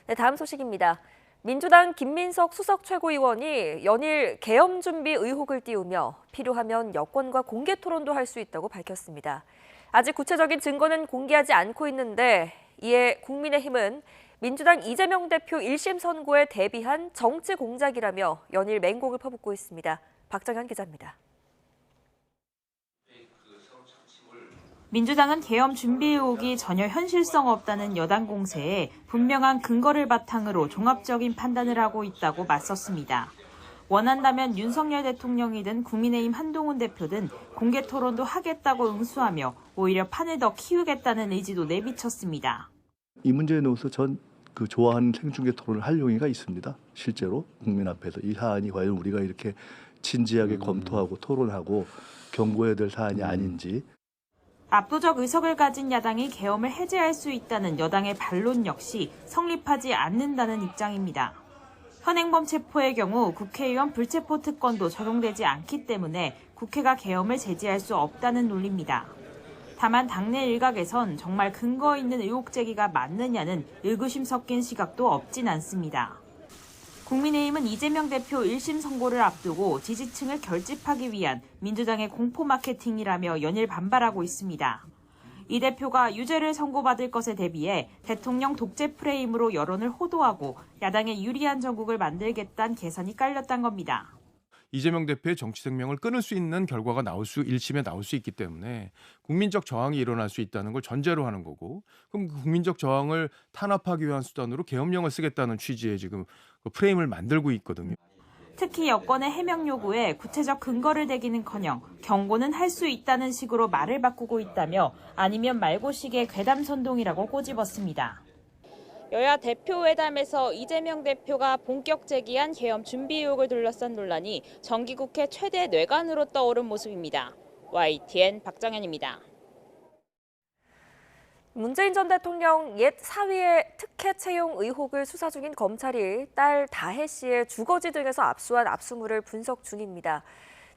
네, 다음 소식입니다. 민주당 김민석 수석 최고위원이 연일 계엄 준비 의혹을 띄우며 필요하면 여권과 공개 토론도 할 수 있다고 밝혔습니다. 아직 구체적인 증거는 공개하지 않고 있는데 이에 국민의힘은 민주당 이재명 대표 1심 선고에 대비한 정치 공작이라며 연일 맹공을 퍼붓고 있습니다. 박정현 기자입니다. 민주당은 계엄 준비 의혹이 전혀 현실성 없다는 여당 공세에 분명한 근거를 바탕으로 종합적인 판단을 하고 있다고 맞섰습니다. 원한다면 윤석열 대통령이든 국민의힘 한동훈 대표든 공개 토론도 하겠다고 응수하며 오히려 판을 더 키우겠다는 의지도 내비쳤습니다. 이 문제에 대해서 전 좋아하는 생중계 토론을 할 용의가 있습니다. 실제로 국민 앞에서 이 사안이 과연 우리가 이렇게 진지하게 검토하고 토론하고 경고해야 될 사안이 아닌지. 압도적 의석을 가진 야당이 계엄을 해제할 수 있다는 여당의 반론 역시 성립하지 않는다는 입장입니다. 현행범 체포의 경우 국회의원 불체포 특권도 적용되지 않기 때문에 국회가 계엄을 제지할 수 없다는 논리입니다. 다만 당내 일각에선 정말 근거 있는 의혹 제기가 맞느냐는 의구심 섞인 시각도 없진 않습니다. 국민의힘은 이재명 대표 1심 선고를 앞두고 지지층을 결집하기 위한 민주당의 공포 마케팅이라며 연일 반발하고 있습니다. 이 대표가 유죄를 선고받을 것에 대비해 대통령 독재 프레임으로 여론을 호도하고 야당에 유리한 정국을 만들겠다는 계산이 깔렸단 겁니다. 이재명 대표의 정치 생명을 끊을 수 있는 결과가 1심에 나올 수 있기 때문에 국민적 저항이 일어날 수 있다는 걸 전제로 하는 거고, 그럼 그 국민적 저항을 탄압하기 위한 수단으로 계엄령을 쓰겠다는 취지의 지금 그 프레임을 만들고 있거든요. 특히 여권의 해명 요구에 구체적 근거를 대기는커녕 경고는 할 수 있다는 식으로 말을 바꾸고 있다며 아니면 말고식의 괴담 선동이라고 꼬집었습니다. 여야 대표회담에서 이재명 대표가 본격 제기한 계엄 준비 의혹을 둘러싼 논란이 정기국회 최대 뇌관으로 떠오른 모습입니다. YTN 박정현입니다. 문재인 전 대통령 옛 사위의 특혜 채용 의혹을 수사 중인 검찰이 딸 다혜 씨의 주거지 등에서 압수한 압수물을 분석 중입니다.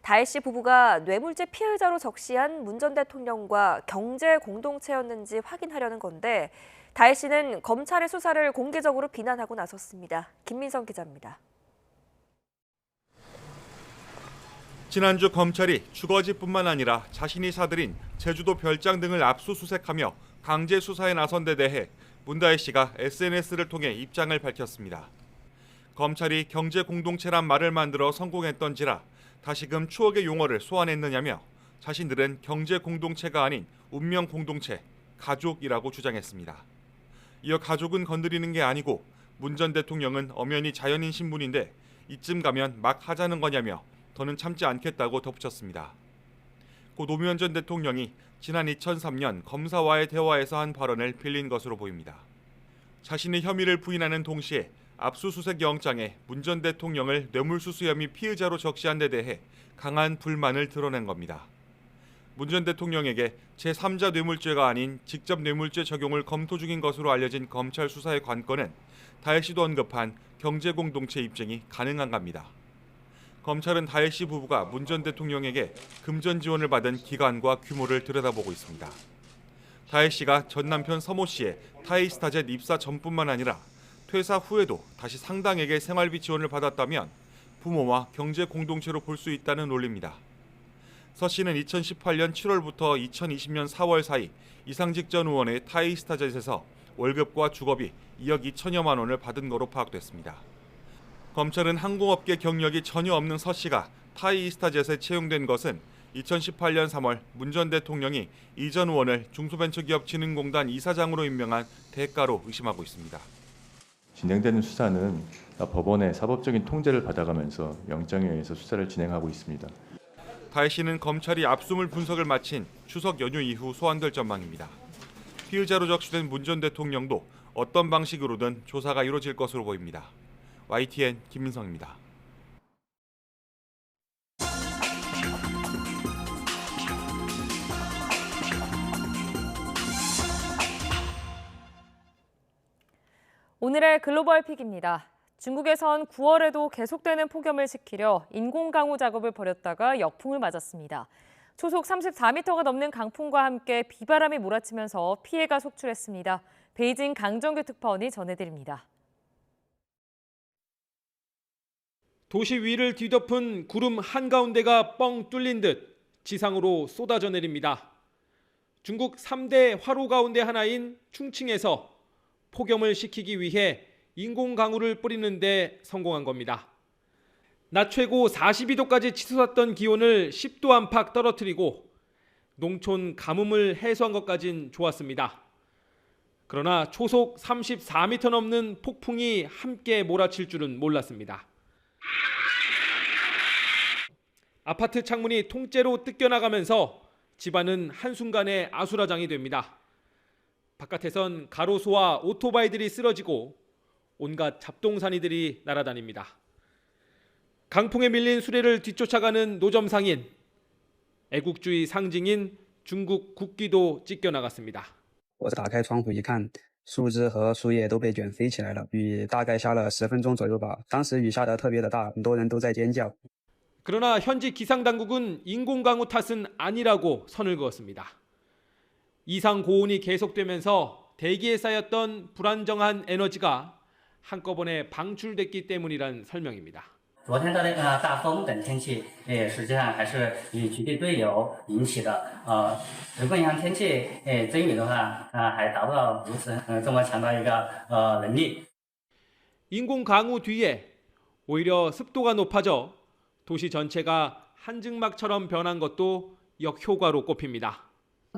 다혜 씨 부부가 뇌물죄 피해자로 적시한 문 전 대통령과 경제 공동체였는지 확인하려는 건데, 다혜 씨는 검찰의 수사를 공개적으로 비난하고 나섰습니다. 김민성 기자입니다. 지난주 검찰이 주거지뿐만 아니라 자신이 사들인 제주도 별장 등을 압수수색하며 강제 수사에 나선 데 대해 문다혜 씨가 SNS를 통해 입장을 밝혔습니다. 검찰이 경제 공동체란 말을 만들어 성공했던지라 다시금 추억의 용어를 소환했느냐며 자신들은 경제 공동체가 아닌 운명 공동체, 가족이라고 주장했습니다. 이어 가족은 건드리는 게 아니고 문 전 대통령은 엄연히 자연인 신분인데 이쯤 가면 막 하자는 거냐며 더는 참지 않겠다고 덧붙였습니다. 고 노무현 전 대통령이 지난 2003년 검사와의 대화에서 한 발언을 빌린 것으로 보입니다. 자신의 혐의를 부인하는 동시에 압수수색 영장에 문 전 대통령을 뇌물수수 혐의 피의자로 적시한 데 대해 강한 불만을 드러낸 겁니다. 문 전 대통령에게 제3자 뇌물죄가 아닌 직접 뇌물죄 적용을 검토 중인 것으로 알려진 검찰 수사의 관건은 다혜 씨도 언급한 경제공동체 입증이 가능한갑니다. 검찰은 다혜 씨 부부가 문 전 대통령에게 금전 지원을 받은 기간과 규모를 들여다보고 있습니다. 다혜 씨가 전 남편 서모 씨의 타이스타젯 입사 전뿐만 아니라 퇴사 후에도 다시 상당액의 생활비 지원을 받았다면 부모와 경제 공동체로 볼 수 있다는 논리입니다. 서 씨는 2018년 7월부터 2020년 4월 사이 이상직 전 의원의 타이스타젯에서 월급과 주거비 2억 2천여만 원을 받은 거로 파악됐습니다. 검찰은 항공업계 경력이 전혀 없는 서 씨가 타이스타젯에 채용된 것은 2018년 3월 문 전 대통령이 이 전 의원을 중소벤처기업진흥공단 이사장으로 임명한 대가로 의심하고 있습니다. 진행되는 수사는 법원의 사법적인 통제를 받아가면서 영장에 의해서 수사를 진행하고 있습니다. 다혜 씨는 검찰이 압수물 분석을 마친 추석 연휴 이후 소환될 전망입니다. 피의자로 적시된 문 전 대통령도 어떤 방식으로든 조사가 이루어질 것으로 보입니다. YTN 김민성입니다. 오늘의 글로벌 픽입니다. 중국에선 9월에도 계속되는 폭염을 식히려 인공 강우 작업을 벌였다가 역풍을 맞았습니다. 초속 34m가 넘는 강풍과 함께 비바람이 몰아치면서 피해가 속출했습니다. 베이징 강정규 특파원이 전해드립니다. 도시 위를 뒤덮은 구름 한가운데가 뻥 뚫린 듯 지상으로 쏟아져 내립니다. 중국 3대 화로 가운데 하나인 충칭에서 폭염을 식히기 위해 인공 강우를 뿌리는 데 성공한 겁니다. 낮 최고 42도까지 치솟았던 기온을 10도 안팎 떨어뜨리고 농촌 가뭄을 해소한 것까진 좋았습니다. 그러나 초속 34m 넘는 폭풍이 함께 몰아칠 줄은 몰랐습니다. 아파트 창문이 통째로 뜯겨나가면서 집안은 한순간에 아수라장이 됩니다. 바깥에선 가로수와 오토바이들이 쓰러지고 온갖 잡동사니들이 날아다닙니다. 강풍에 밀린 수레를 뒤쫓아가는 노점상인, 애국주의 상징인 중국 국기도 찢겨나갔습니다. 我打开窗户一看，树枝和树叶都被卷飞起来了。雨大概下了10分钟左右吧。当时雨下得特别的大，很多人都在尖叫。 그러나 현지 기상당국은 인공강우 탓은 아니라고 선을 그었습니다. 이상 고온이 계속되면서 대기에 쌓였던 불안정한 에너지가 한꺼번에 방출됐기 때문이란 설명입니다. 昨天的那个大风等天气，实际上还是以局地对流引起的。如果你看天气增雨的话，还达不到如此这么强的一个能力。 인공 강우 뒤에 오히려 습도가 높아져 도시 전체가 한증막처럼 변한 것도 역효과로 꼽힙니다.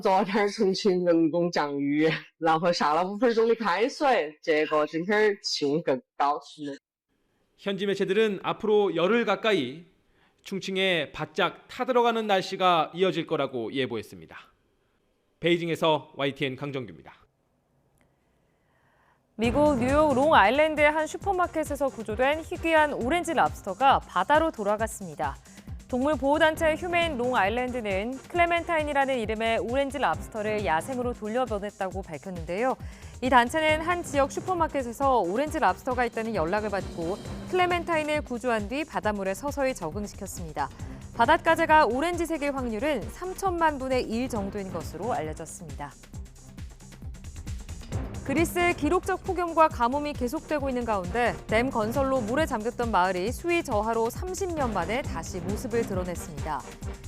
昨天重庆人工降雨，然后下了5分钟的开水，结果今天气温更高。 현지 매체들은 앞으로 열흘 가까이 충칭에 바짝 타들어가는 날씨가 이어질 거라고 예보했습니다. 베이징에서 YTN 강정규입니다. 미국 뉴욕 롱아일랜드의 한 슈퍼마켓에서 구조된 희귀한 오렌지 랍스터가 바다로 돌아갔습니다. 동물보호단체 휴메인 롱아일랜드는 클레멘타인이라는 이름의 오렌지 랍스터를 야생으로 돌려보냈다고 밝혔는데요. 이 단체는 한 지역 슈퍼마켓에서 오렌지 랍스터가 있다는 연락을 받고 클레멘타인을 구조한 뒤 바닷물에 서서히 적응시켰습니다. 바닷가재가 오렌지색일 확률은 3천만 분의 1 정도인 것으로 알려졌습니다. 그리스의 기록적 폭염과 가뭄이 계속되고 있는 가운데 댐 건설로 물에 잠겼던 마을이 수위 저하로 30년 만에 다시 모습을 드러냈습니다.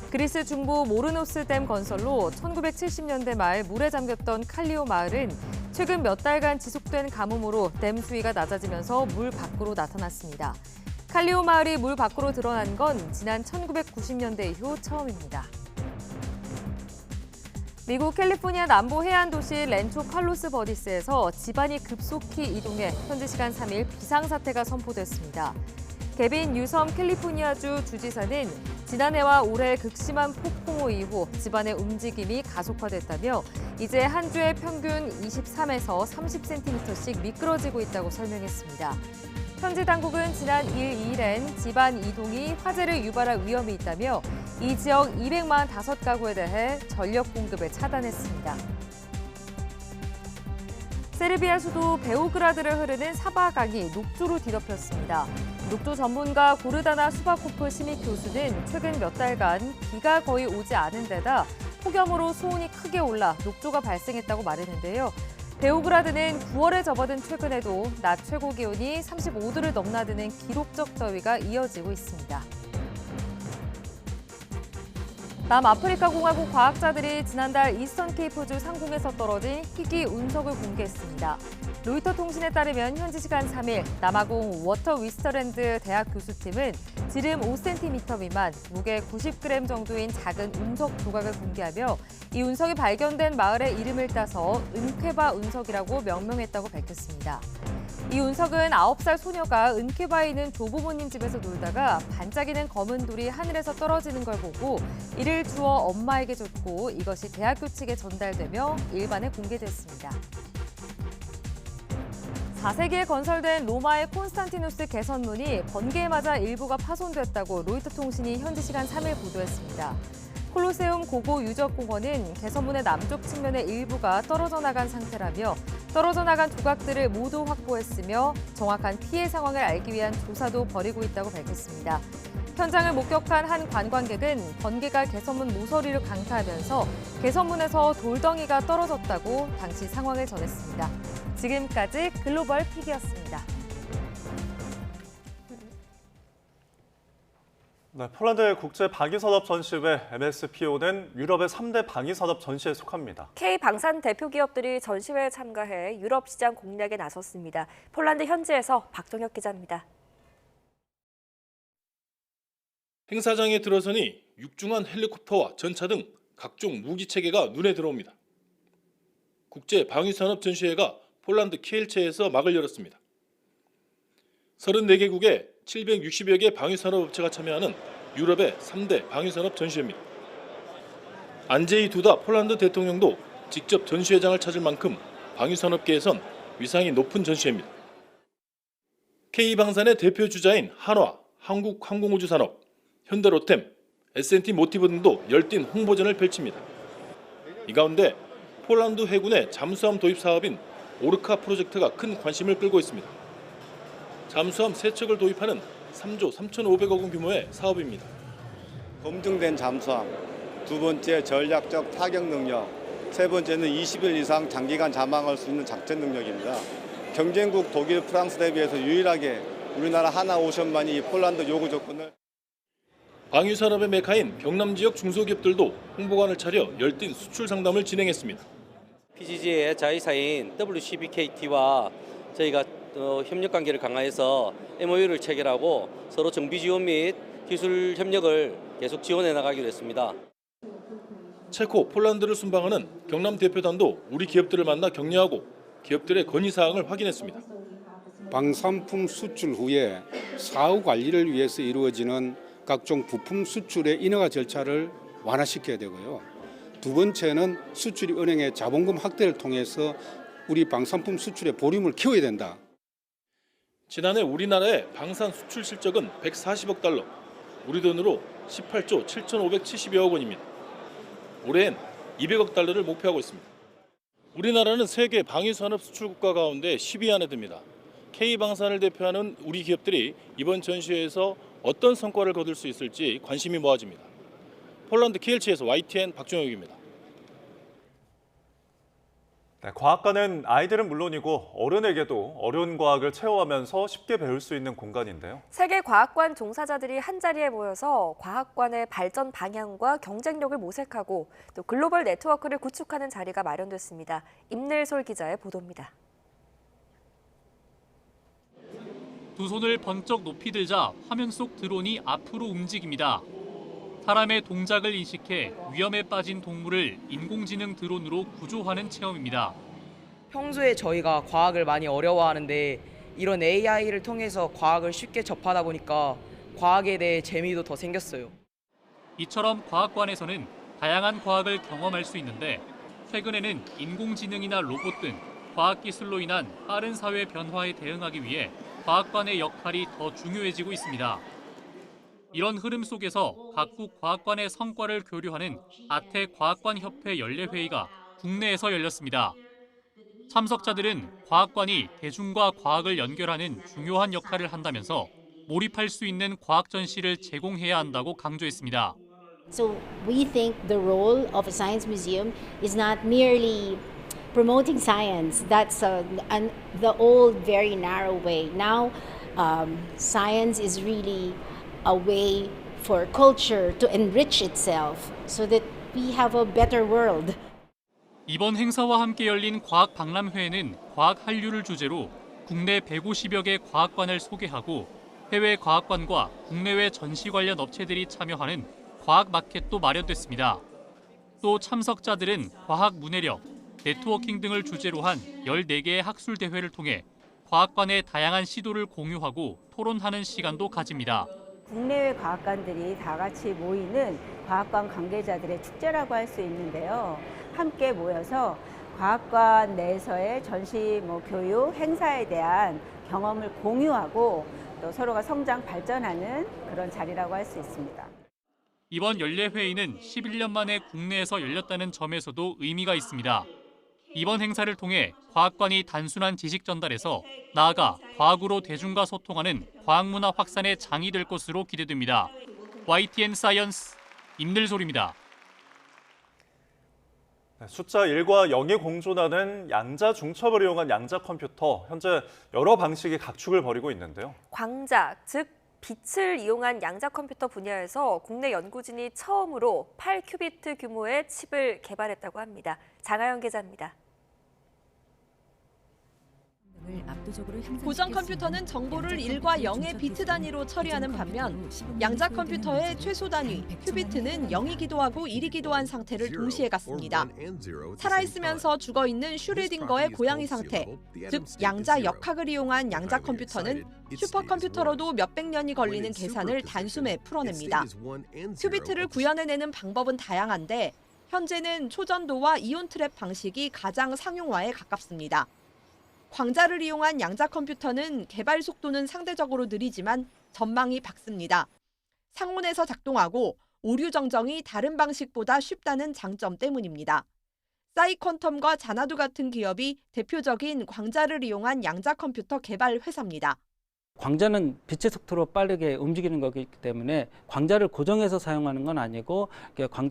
그리스 중부 모르노스 댐 건설로 1970년대 말 물에 잠겼던 칼리오 마을은 최근 몇 달간 지속된 가뭄으로 댐 수위가 낮아지면서 물 밖으로 나타났습니다. 칼리오 마을이 물 밖으로 드러난 건 지난 1990년대 이후 처음입니다. 미국 캘리포니아 남부 해안 도시 렌초 칼로스 버디스에서 지반이 급속히 이동해 현지 시간 3일 비상사태가 선포됐습니다. 개빈 뉴섬 캘리포니아주 주지사는 지난해와 올해 극심한 폭풍우 이후 지반의 움직임이 가속화됐다며 이제 한 주에 평균 23에서 30cm씩 미끄러지고 있다고 설명했습니다. 현지 당국은 지난 2일엔 지반 이동이 화재를 유발할 위험이 있다며 이 지역 245가구에 대해 전력 공급을 차단했습니다. 세르비아 수도 베오그라드를 흐르는 사바강이 녹조로 뒤덮였습니다. 녹조 전문가 고르다나 수바코프 시믹 교수는 최근 몇 달간 비가 거의 오지 않은 데다 폭염으로 수온이 크게 올라 녹조가 발생했다고 말했는데요. 베오그라드는 9월에 접어든 최근에도 낮 최고 기온이 35도를 넘나드는 기록적 더위가 이어지고 있습니다. 남아프리카 공화국 과학자들이 지난달 이스턴 케이프주 상공에서 떨어진 희귀 운석을 공개했습니다. 로이터 통신에 따르면 현지 시간 3일 남아공 워터 위스터랜드 대학 교수팀은 지름 5cm 미만, 무게 90g 정도인 작은 운석 조각을 공개하며 이 운석이 발견된 마을의 이름을 따서 은쾌바 운석이라고 명명했다고 밝혔습니다. 이 운석은 9살 소녀가 은쾌바에 있는 조부모님 집에서 놀다가 반짝이는 검은 돌이 하늘에서 떨어지는 걸 보고 이를 주워 엄마에게 줬고 이것이 대학교 측에 전달되며 일반에 공개됐습니다. 4세기에 건설된 로마의 콘스탄티누스 개선문이 번개에 맞아 일부가 파손됐다고 로이터 통신이 현지 시간 3일 보도했습니다. 콜로세움 고고 유적공원은 개선문의 남쪽 측면의 일부가 떨어져 나간 상태라며 떨어져 나간 조각들을 모두 확보했으며 정확한 피해 상황을 알기 위한 조사도 벌이고 있다고 밝혔습니다. 현장을 목격한 한 관광객은 번개가 개선문 모서리를 강타하면서 개선문에서 돌덩이가 떨어졌다고 당시 상황을 전했습니다. 지금까지 글로벌 픽이었습니다. 네, 폴란드 국제방위산업 전시회 MSPO는 유럽의 3대 방위산업 전시에 속합니다. K방산 대표 기업들이 전시회에 참가해 유럽 시장 공략에 나섰습니다. 폴란드 현지에서 박정혁 기자입니다. 행사장에 들어서니 육중한 헬리콥터와 전차 등 각종 무기 체계가 눈에 들어옵니다. 국제방위산업 전시회가 폴란드 키엘체에서 막을 열었습니다. 34개국의 760여 개 방위산업업체가 참여하는 유럽의 3대 방위산업 전시회입니다. 안제이 두다 폴란드 대통령도 직접 전시회장을 찾을 만큼 방위산업계에선 위상이 높은 전시회입니다. K방산의 대표 주자인 한화, 한국항공우주산업, 현대로템, S&T 모티브 등도 열띤 홍보전을 펼칩니다. 이 가운데 폴란드 해군의 잠수함 도입 사업인 오르카 프로젝트가 큰 관심을 끌고 있습니다. 잠수함 3척을 도입하는 3조 3,500억 원 규모의 사업입니다. 검증된 잠수함, 두 번째 전략적 타격 능력, 세 번째는 20일 이상 장기간 잠항할 수 있는 작전 능력입니다. 경쟁국 독일, 프랑스 대비해서 유일하게 우리나라 하나오션만이 이 폴란드 요구 조건을 방위 산업의 메카인 경남 지역 중소기업들도 홍보관을 차려 열띤 수출 상담을 진행했습니다. PGG의 자회사인 WCBKT와 저희가 협력 관계를 강화해서 MOU를 체결하고 서로 정비 지원 및 기술 협력을 계속 지원해 나가기로 했습니다. 체코, 폴란드를 순방하는 경남 대표단도 우리 기업들을 만나 격려하고 기업들의 건의사항을 확인했습니다. 방산품 수출 후에 사후 관리를 위해서 이루어지는 각종 부품 수출의 인허가 절차를 완화시켜야 되고요. 두 번째는 수출이 은행의 자본금 확대를 통해서 우리 방산품 수출의 보륨을 키워야 된다. 지난해 우리나라의 방산 수출 실적은 140억 달러, 우리 돈으로 18조 7,570여억 원입니다. 올해엔 200억 달러를 목표하고 있습니다. 우리나라는 세계 방위산업 수출국가 가운데 10위 안에 듭니다. K방산을 대표하는 우리 기업들이 이번 전시회에서 어떤 성과를 거둘 수 있을지 관심이 모아집니다. 폴란드 키엘치에서 YTN 박종혁입니다. 네, 과학관은 아이들은 물론이고 어른에게도 어려운 과학을 체험하면서 쉽게 배울 수 있는 공간인데요. 세계 과학관 종사자들이 한자리에 모여서 과학관의 발전 방향과 경쟁력을 모색하고 또 글로벌 네트워크를 구축하는 자리가 마련됐습니다. 임늘솔 기자의 보도입니다. 두 손을 번쩍 높이 들자 화면 속 드론이 앞으로 움직입니다. 사람의 동작을 인식해 위험에 빠진 동물을 인공지능 드론으로 구조하는 체험입니다. 평소에 저희가 과학을 많이 어려워하는데 이런 AI를 통해서 과학을 쉽게 접하다 보니까 과학에 대해 재미도 더 생겼어요. 이처럼 과학관에서는 다양한 과학을 경험할 수 있는데 최근에는 인공지능이나 로봇 등 과학기술로 인한 빠른 사회 변화에 대응하기 위해 과학관의 역할이 더 중요해지고 있습니다. 이런 흐름 속에서 각국 과학관의 성과를 교류하는 아태 과학관협회 연례회의가 국내에서 열렸습니다. 참석자들은 과학관이 대중과 과학을 연결하는 중요한 역할을 한다면서 몰입할 수 있는 과학 전시를 제공해야 한다고 강조했습니다. So we think the role of a science museum is not merely promoting science. That's the old, very narrow way. Now, science is really a way for culture to enrich itself so that we have a better world. 이번 행사와 함께 열린 과학 박람회에는 과학 한류를 주제로 국내 150여 개 과학관을 소개하고 해외 과학관과 국내외 전시 관련 업체들이 참여하는 과학 마켓도 마련됐습니다. 또 참석자들은 과학 문해력, 네트워킹 등을 주제로 한 14개의 학술 대회를 통해 과학관의 다양한 시도를 공유하고 토론하는 시간도 가집니다. 국내외 과학관들이 다 같이 모이는 과학관 관계자들의 축제라고 할 수 있는데요. 함께 모여서 과학관 내에서의 전시 교육, 행사에 대한 경험을 공유하고 또 서로가 성장, 발전하는 그런 자리라고 할 수 있습니다. 이번 연례회의는 11년 만에 국내에서 열렸다는 점에서도 의미가 있습니다. 이번 행사를 통해 과학관이 단순한 지식 전달에서 나아가 과학으로 대중과 소통하는 과학문화 확산의 장이 될 것으로 기대됩니다. YTN 사이언스 임늘솔입니다. 숫자 1과 0이 공존하는 양자 중첩을 이용한 양자 컴퓨터, 현재 여러 방식의 각축을 벌이고 있는데요. 광자, 즉 빛을 이용한 양자 컴퓨터 분야에서 국내 연구진이 처음으로 8큐비트 규모의 칩을 개발했다고 합니다. 장하영 기자입니다. 고전 컴퓨터는 정보를 1과 0의 비트 단위로 처리하는 반면 양자 컴퓨터의 최소 단위, 큐비트는 0이기도 하고 1이기도 한 상태를 동시에 갖습니다. 살아있으면서 죽어있는 슈레딩거의 고양이 상태, 즉 양자 역학을 이용한 양자 컴퓨터는 슈퍼컴퓨터로도 몇백 년이 걸리는 계산을 단숨에 풀어냅니다. 큐비트를 구현해내는 방법은 다양한데 현재는 초전도와 이온 트랩 방식이 가장 상용화에 가깝습니다. 광자를 이용한 양자 컴퓨터는 개발 속도는 상대적으로 느리지만 전망이 밝습니다. 상온에서 작동하고 오류 정정이 다른 방식보다 쉽다는 장점 때문입니다. 사이퀀텀과 자나두 같은 기업이 대표적인 광자를 이용한 양자 컴퓨터 개발 회사입니다. 광자는 빛의 속도로 빠르게 움직이는 거기 때문에 광자를 고정해서 사용하는 건 아니고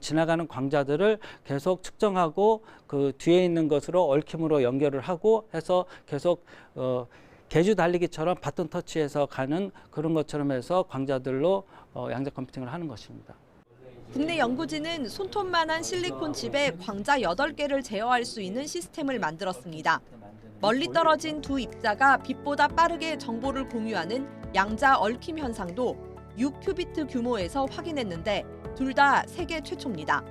지나가는 광자들을 계속 측정하고 그 뒤에 있는 것으로 얽힘으로 연결을 하고 해서 계속 계주 달리기처럼 바톤 터치해서 가는 그런 것처럼 해서 광자들로 양자 컴퓨팅을 하는 것입니다. 국내 연구진은 손톱만한 실리콘 칩에 광자 8개를 제어할 수 있는 시스템을 만들었습니다. 멀리 떨어진 두 입자가 빛보다 빠르게 정보를 공유하는 양자 얽힘 현상도 6큐비트 규모에서 확인했는데 둘 다 세계 최초입니다.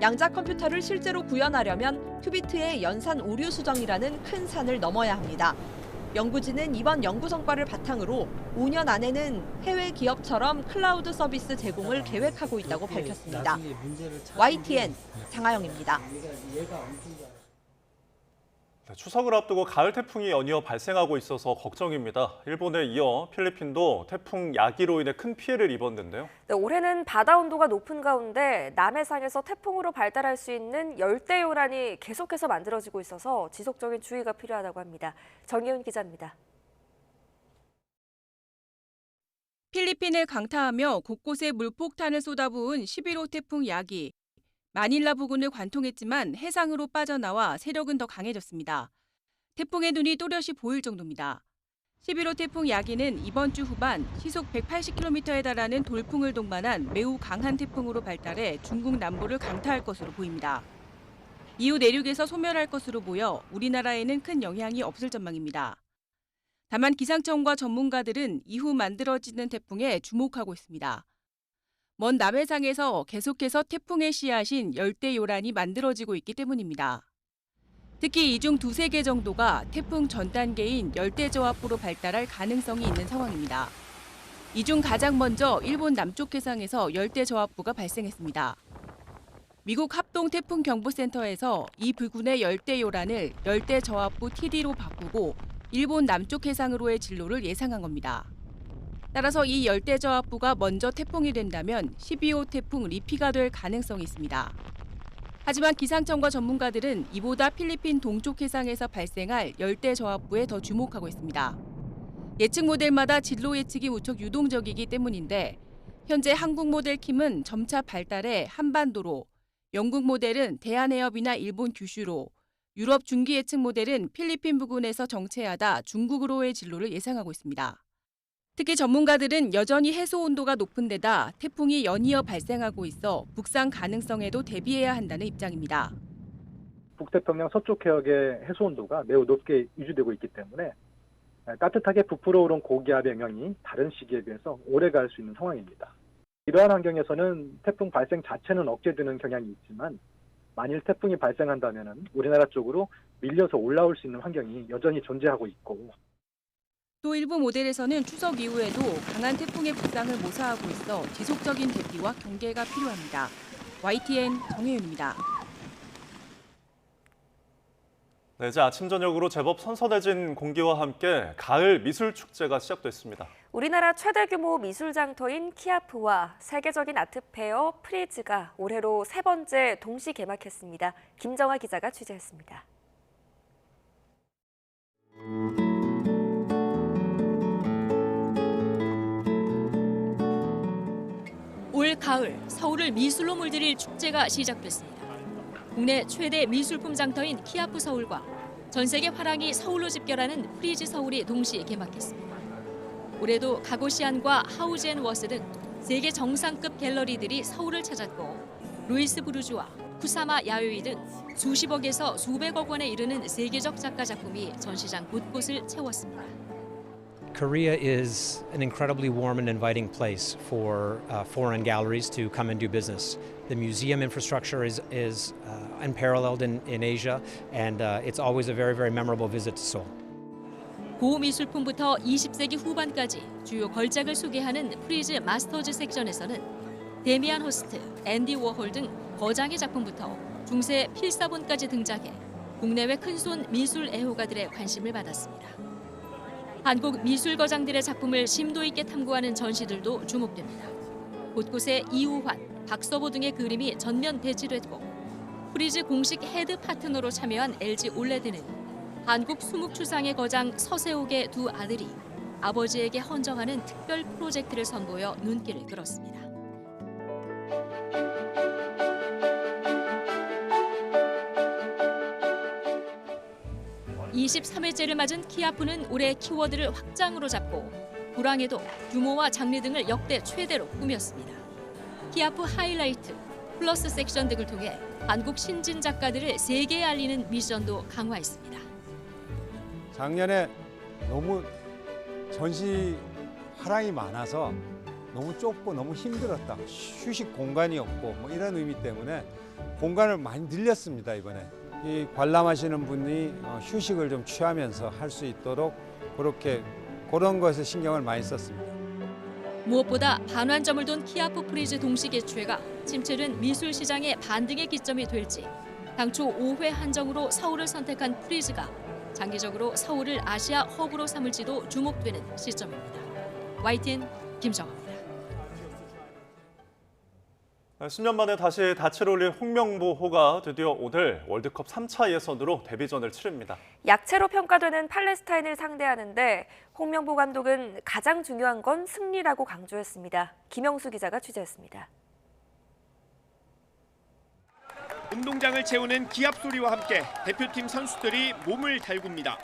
양자 컴퓨터를 실제로 구현하려면 큐비트의 연산 오류 수정이라는 큰 산을 넘어야 합니다. 연구진은 이번 연구 성과를 바탕으로 5년 안에는 해외 기업처럼 클라우드 서비스 제공을 계획하고 있다고 밝혔습니다. YTN 장하영입니다. 추석을 앞두고 가을 태풍이 연이어 발생하고 있어서 걱정입니다. 일본에 이어 필리핀도 태풍 야기로 인해 큰 피해를 입었는데요. 네, 올해는 바다 온도가 높은 가운데 남해상에서 태풍으로 발달할 수 있는 열대요란이 계속해서 만들어지고 있어서 지속적인 주의가 필요하다고 합니다. 정예훈 기자입니다. 필리핀을 강타하며 곳곳에 물폭탄을 쏟아부은 11호 태풍 야기. 마닐라 부근을 관통했지만 해상으로 빠져나와 세력은 더 강해졌습니다. 태풍의 눈이 또렷이 보일 정도입니다. 11호 태풍 야기는 이번 주 후반 시속 180km에 달하는 돌풍을 동반한 매우 강한 태풍으로 발달해 중국 남부를 강타할 것으로 보입니다. 이후 내륙에서 소멸할 것으로 보여 우리나라에는 큰 영향이 없을 전망입니다. 다만 기상청과 전문가들은 이후 만들어지는 태풍에 주목하고 있습니다. 먼 남해상에서 계속해서 태풍의 씨앗인 열대요란이 만들어지고 있기 때문입니다. 특히 이 중 두세 개 정도가 태풍 전 단계인 열대저압부로 발달할 가능성이 있는 상황입니다. 이 중 가장 먼저 일본 남쪽 해상에서 열대저압부가 발생했습니다. 미국 합동태풍경보센터에서 이 부근의 열대요란을 열대저압부 TD로 바꾸고 일본 남쪽 해상으로의 진로를 예상한 겁니다. 따라서 이 열대저압부가 먼저 태풍이 된다면 12호 태풍 리피가 될 가능성이 있습니다. 하지만 기상청과 전문가들은 이보다 필리핀 동쪽 해상에서 발생할 열대저압부에 더 주목하고 있습니다. 예측 모델마다 진로 예측이 무척 유동적이기 때문인데 현재 한국 모델 킴은 점차 발달해 한반도로, 영국 모델은 대한해협이나 일본 규슈로, 유럽 중기 예측 모델은 필리핀 부근에서 정체하다 중국으로의 진로를 예상하고 있습니다. 특히 전문가들은 여전히 해소 온도가 높은 데다 태풍이 연이어 발생하고 있어 북상 가능성에도 대비해야 한다는 입장입니다. 북태평양 서쪽 해역의 해소 온도가 매우 높게 유지되고 있기 때문에 따뜻하게 부풀어 오른 고기압의 영향이 다른 시기에 비해서 오래 갈 수 있는 상황입니다. 이러한 환경에서는 태풍 발생 자체는 억제되는 경향이 있지만 만일 태풍이 발생한다면 우리나라 쪽으로 밀려서 올라올 수 있는 환경이 여전히 존재하고 있고 또 일부 모델에서는 추석 이후에도 강한 태풍의 북상을 모사하고 있어 지속적인 대피와 경계가 필요합니다. YTN 정혜윤입니다. 네, 이제 아침 저녁으로 제법 선선해진 공기와 함께 가을 미술 축제가 시작됐습니다. 우리나라 최대 규모 미술 장터인 키아프와 세계적인 아트 페어 프리즈가 올해로 3번째 동시 개막했습니다. 김정아 기자가 취재했습니다. 올 가을 서울을 미술로 물들일 축제가 시작됐습니다. 국내 최대 미술품 장터인 키아프 서울과 전 세계 화랑이 서울로 집결하는 프리즈 서울이 동시에 개막했습니다. 올해도 가고시안과 하우젠 워스 등 세계 정상급 갤러리들이 서울을 찾았고 루이스 부르주아, 쿠사마 야요이 등 수십억에서 수백억 원에 이르는 세계적 작가 작품이 전시장 곳곳을 채웠습니다. Korea is an incredibly warm and inviting place for foreign galleries to come and do business. The museum infrastructure is unparalleled in Asia, and it's always a very, very memorable visit to Seoul. 고미술품부터 20세기 후반까지 주요 걸작을 소개하는 프리즈 마스터즈 섹션에서는 데미안 호스트, 앤디 워홀 등 거장의 작품부터 중세 필사본까지 등장해 국내외 큰손 미술 애호가들의 관심을 받았습니다. 한국 미술거장들의 작품을 심도 있게 탐구하는 전시들도 주목됩니다. 곳곳에 이우환, 박서보 등의 그림이 전면 배치됐고 프리즈 공식 헤드 파트너로 참여한 LG 올레드는 한국 수묵추상의 거장 서세옥의 두 아들이 아버지에게 헌정하는 특별 프로젝트를 선보여 눈길을 끌었습니다. (23회째를) 맞은 키아프는 올해 키워드를 확장으로 잡고 불황에도 규모와 장르 등을 역대 최대로 꾸몄습니다. 키아프 하이라이트, 플러스 섹션 등을 통해 한국 신진 작가들을 세계에 알리는 미션도 강화했습니다. 작년에 너무 전시 화랑이 많아서 너무 좁고 너무 힘들었다. 휴식 공간이 없고 뭐 이런 의미 때문에 공간을 많이 늘렸습니다, 이번에. 이 관람하시는 분이 휴식을 좀 취하면서 할 수 있도록 그런 것에 신경을 많이 썼습니다. 무엇보다 반환점을 둔 키아프 프리즈 동시 개최가 침체된 미술 시장의 반등의 기점이 될지 당초 5회 한정으로 서울을 선택한 프리즈가 장기적으로 서울을 아시아 허브로 삼을지도 주목되는 시점입니다. YTN 김정아입니다. 10년 만에 다시 닻을 올린 홍명보호가 드디어 오늘 월드컵 3차 예선으로 데뷔전을 치릅니다. 약체로 평가되는 팔레스타인을 상대하는데 홍명보 감독은 가장 중요한 건 승리라고 강조했습니다. 김영수 기자가 취재했습니다. 운동장을 채우는 기합 소리와 함께 대표팀 선수들이 몸을 달굽니다.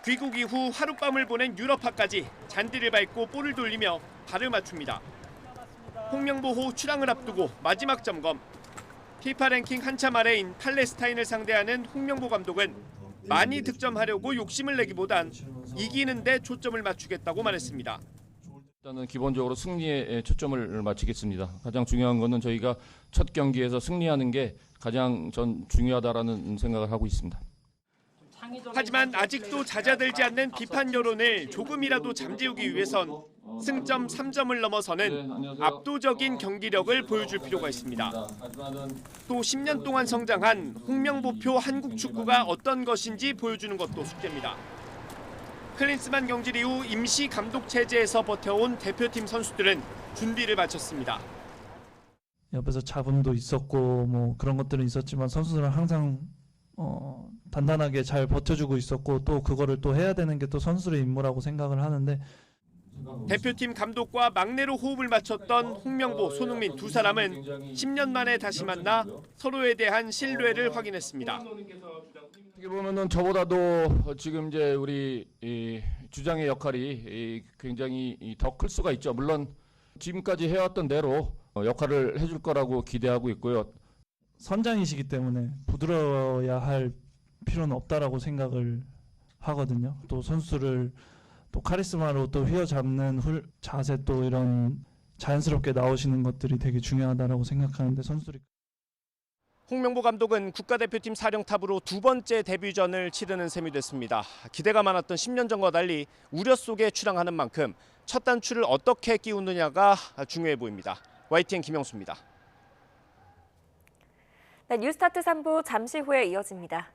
귀국 이후 하룻밤을 보낸 유럽파까지 잔디를 밟고 볼을 돌리며 발을 맞춥니다. 홍명보호 출항을 앞두고 마지막 점검. 피파 랭킹 한참 아래인 팔레스타인을 상대하는 홍명보 감독은 많이 득점하려고 욕심을 내기보단 이기는 데 초점을 맞추겠다고 말했습니다. 일단은 기본적으로 승리에 초점을 맞추겠습니다. 가장 중요한 것은 저희가 첫 경기에서 승리하는 게 가장 중요하다라는 생각을 하고 있습니다. 하지만 아직도 잦아들지 않는 비판 여론을 조금이라도 잠재우기 위해선 승점 3점을 넘어서는 압도적인 경기력을 보여줄 필요가 있습니다. 또 10년 동안 성장한 홍명보표 한국 축구가 어떤 것인지 보여주는 것도 숙제입니다. 클린스만 경질 이후 임시 감독 체제에서 버텨온 대표팀 선수들은 준비를 마쳤습니다. 옆에서 자본도 있었고 뭐 그런 것들은 있었지만 선수들은 항상 단단하게 잘 버텨주고 있었고 또 그거를 또 해야 되는 게 또 선수의 임무라고 생각을 하는데 대표팀 감독과 막내로 호흡을 맞췄던 홍명보, 손흥민 두 사람은 10년 만에 다시 만나 서로에 대한 신뢰를 확인했습니다. 어떻게 보면은 저보다도 지금 이제 우리 주장의 역할이 굉장히 더 클 수가 있죠. 물론 지금까지 해왔던 대로 역할을 해줄 거라고 기대하고 있고요. 선장이시기 때문에 부드러워야 할 필요는 없다라고 생각을 하거든요. 또 선수를 또 카리스마로 또 휘어잡는 자세 또 이런 자연스럽게 나오시는 것들이 되게 중요하다라고 생각하는데 선수들이. 홍명보 감독은 국가대표팀 사령탑으로 두 번째 데뷔전을 치르는 셈이 됐습니다. 기대가 많았던 10년 전과 달리 우려 속에 출항하는 만큼 첫 단추를 어떻게 끼우느냐가 중요해 보입니다. YTN 김영수입니다. 네, 뉴스타트 3부 잠시 후에 이어집니다.